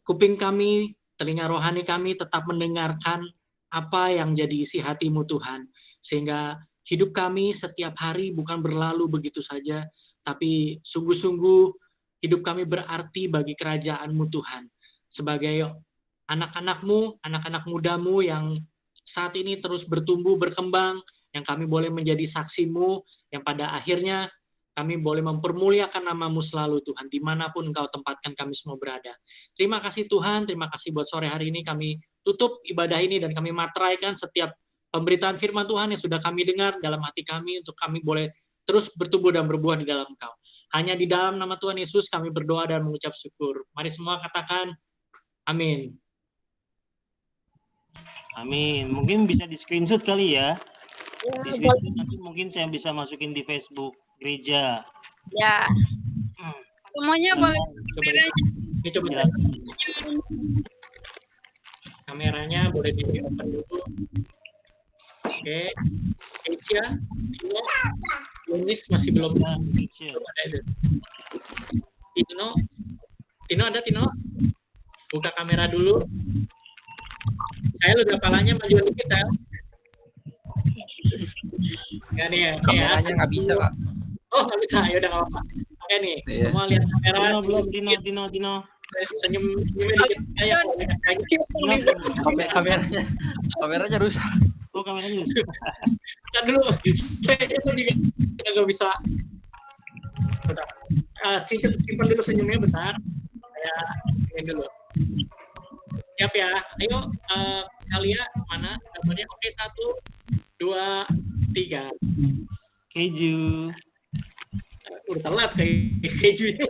Speaker 3: kuping kami, telinga rohani kami tetap mendengarkan apa yang jadi isi hati-Mu Tuhan. Sehingga hidup kami setiap hari bukan berlalu begitu saja, tapi sungguh-sungguh hidup kami berarti bagi kerajaan-Mu Tuhan. Sebagai anak-anak-Mu, anak-anak muda-Mu yang saat ini terus bertumbuh, berkembang, yang kami boleh menjadi saksi-Mu, yang pada akhirnya kami boleh mempermuliakan nama-Mu selalu Tuhan, dimanapun Engkau tempatkan kami semua berada. Terima kasih Tuhan, terima kasih buat sore hari ini kami tutup ibadah ini dan kami materaikan setiap pemberitaan firman Tuhan yang sudah kami dengar dalam hati kami untuk kami boleh terus bertumbuh dan berbuah di dalam Engkau. Hanya di dalam nama Tuhan Yesus kami berdoa dan mengucap syukur. Mari semua katakan amin.
Speaker 4: Amin. Mungkin bisa di screenshot kali ya. Di screenshot nanti mungkin saya bisa masukin di Facebook gereja.
Speaker 1: Ya. Semuanya boleh
Speaker 3: Coba ini coba
Speaker 4: Ya.
Speaker 3: kameranya boleh di open dulu. Oke. Keisha, Tino, Yunis masih belum ada itu. Tino ada Tino? Buka kamera dulu. Saya udah kepalanya maju dikit saya. Ya nih ya.
Speaker 6: Kameranya nggak bisa, Pak.
Speaker 3: Oh nggak bisa, ya udah nggak apa-apa. Oke nih, semua lihat kamera.
Speaker 4: Belum, Dino.
Speaker 3: Senyumnya dikit kayak
Speaker 6: Kameranya rusak.
Speaker 4: Oh, kameranya.
Speaker 3: Bentar dulu, saya itu juga nggak bisa. Bentar. Simpan dulu senyumnya bentar. Saya ini dulu. Siap ya. Ayo kalian mana gambarnya? Oke, 1, 2, 3.
Speaker 4: Keju.
Speaker 3: Udah telat kayak kejunya.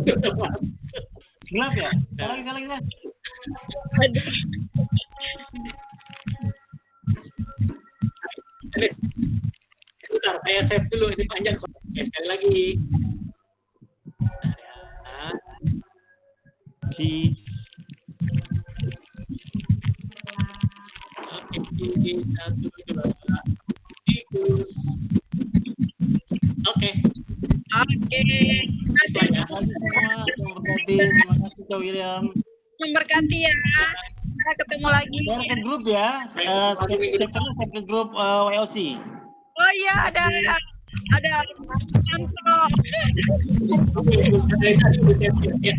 Speaker 4: Gelap ya? Salah.
Speaker 3: Sebentar, saya save dulu. Ini panjang. Oke, sekali lagi. Nah,
Speaker 4: Cheese.
Speaker 3: oke, 1, 2, 3. Oke.
Speaker 1: Oke.
Speaker 3: Itu aja.
Speaker 4: Terima kasih semua. Terima kasih Kak William.
Speaker 1: Memberkati ya. Kita ketemu lagi.
Speaker 4: Share ke grup ya. Share ke grup WOC.
Speaker 1: Oh iya, ada Anto.
Speaker 3: Oke, dari tadi udah siap-siap ya.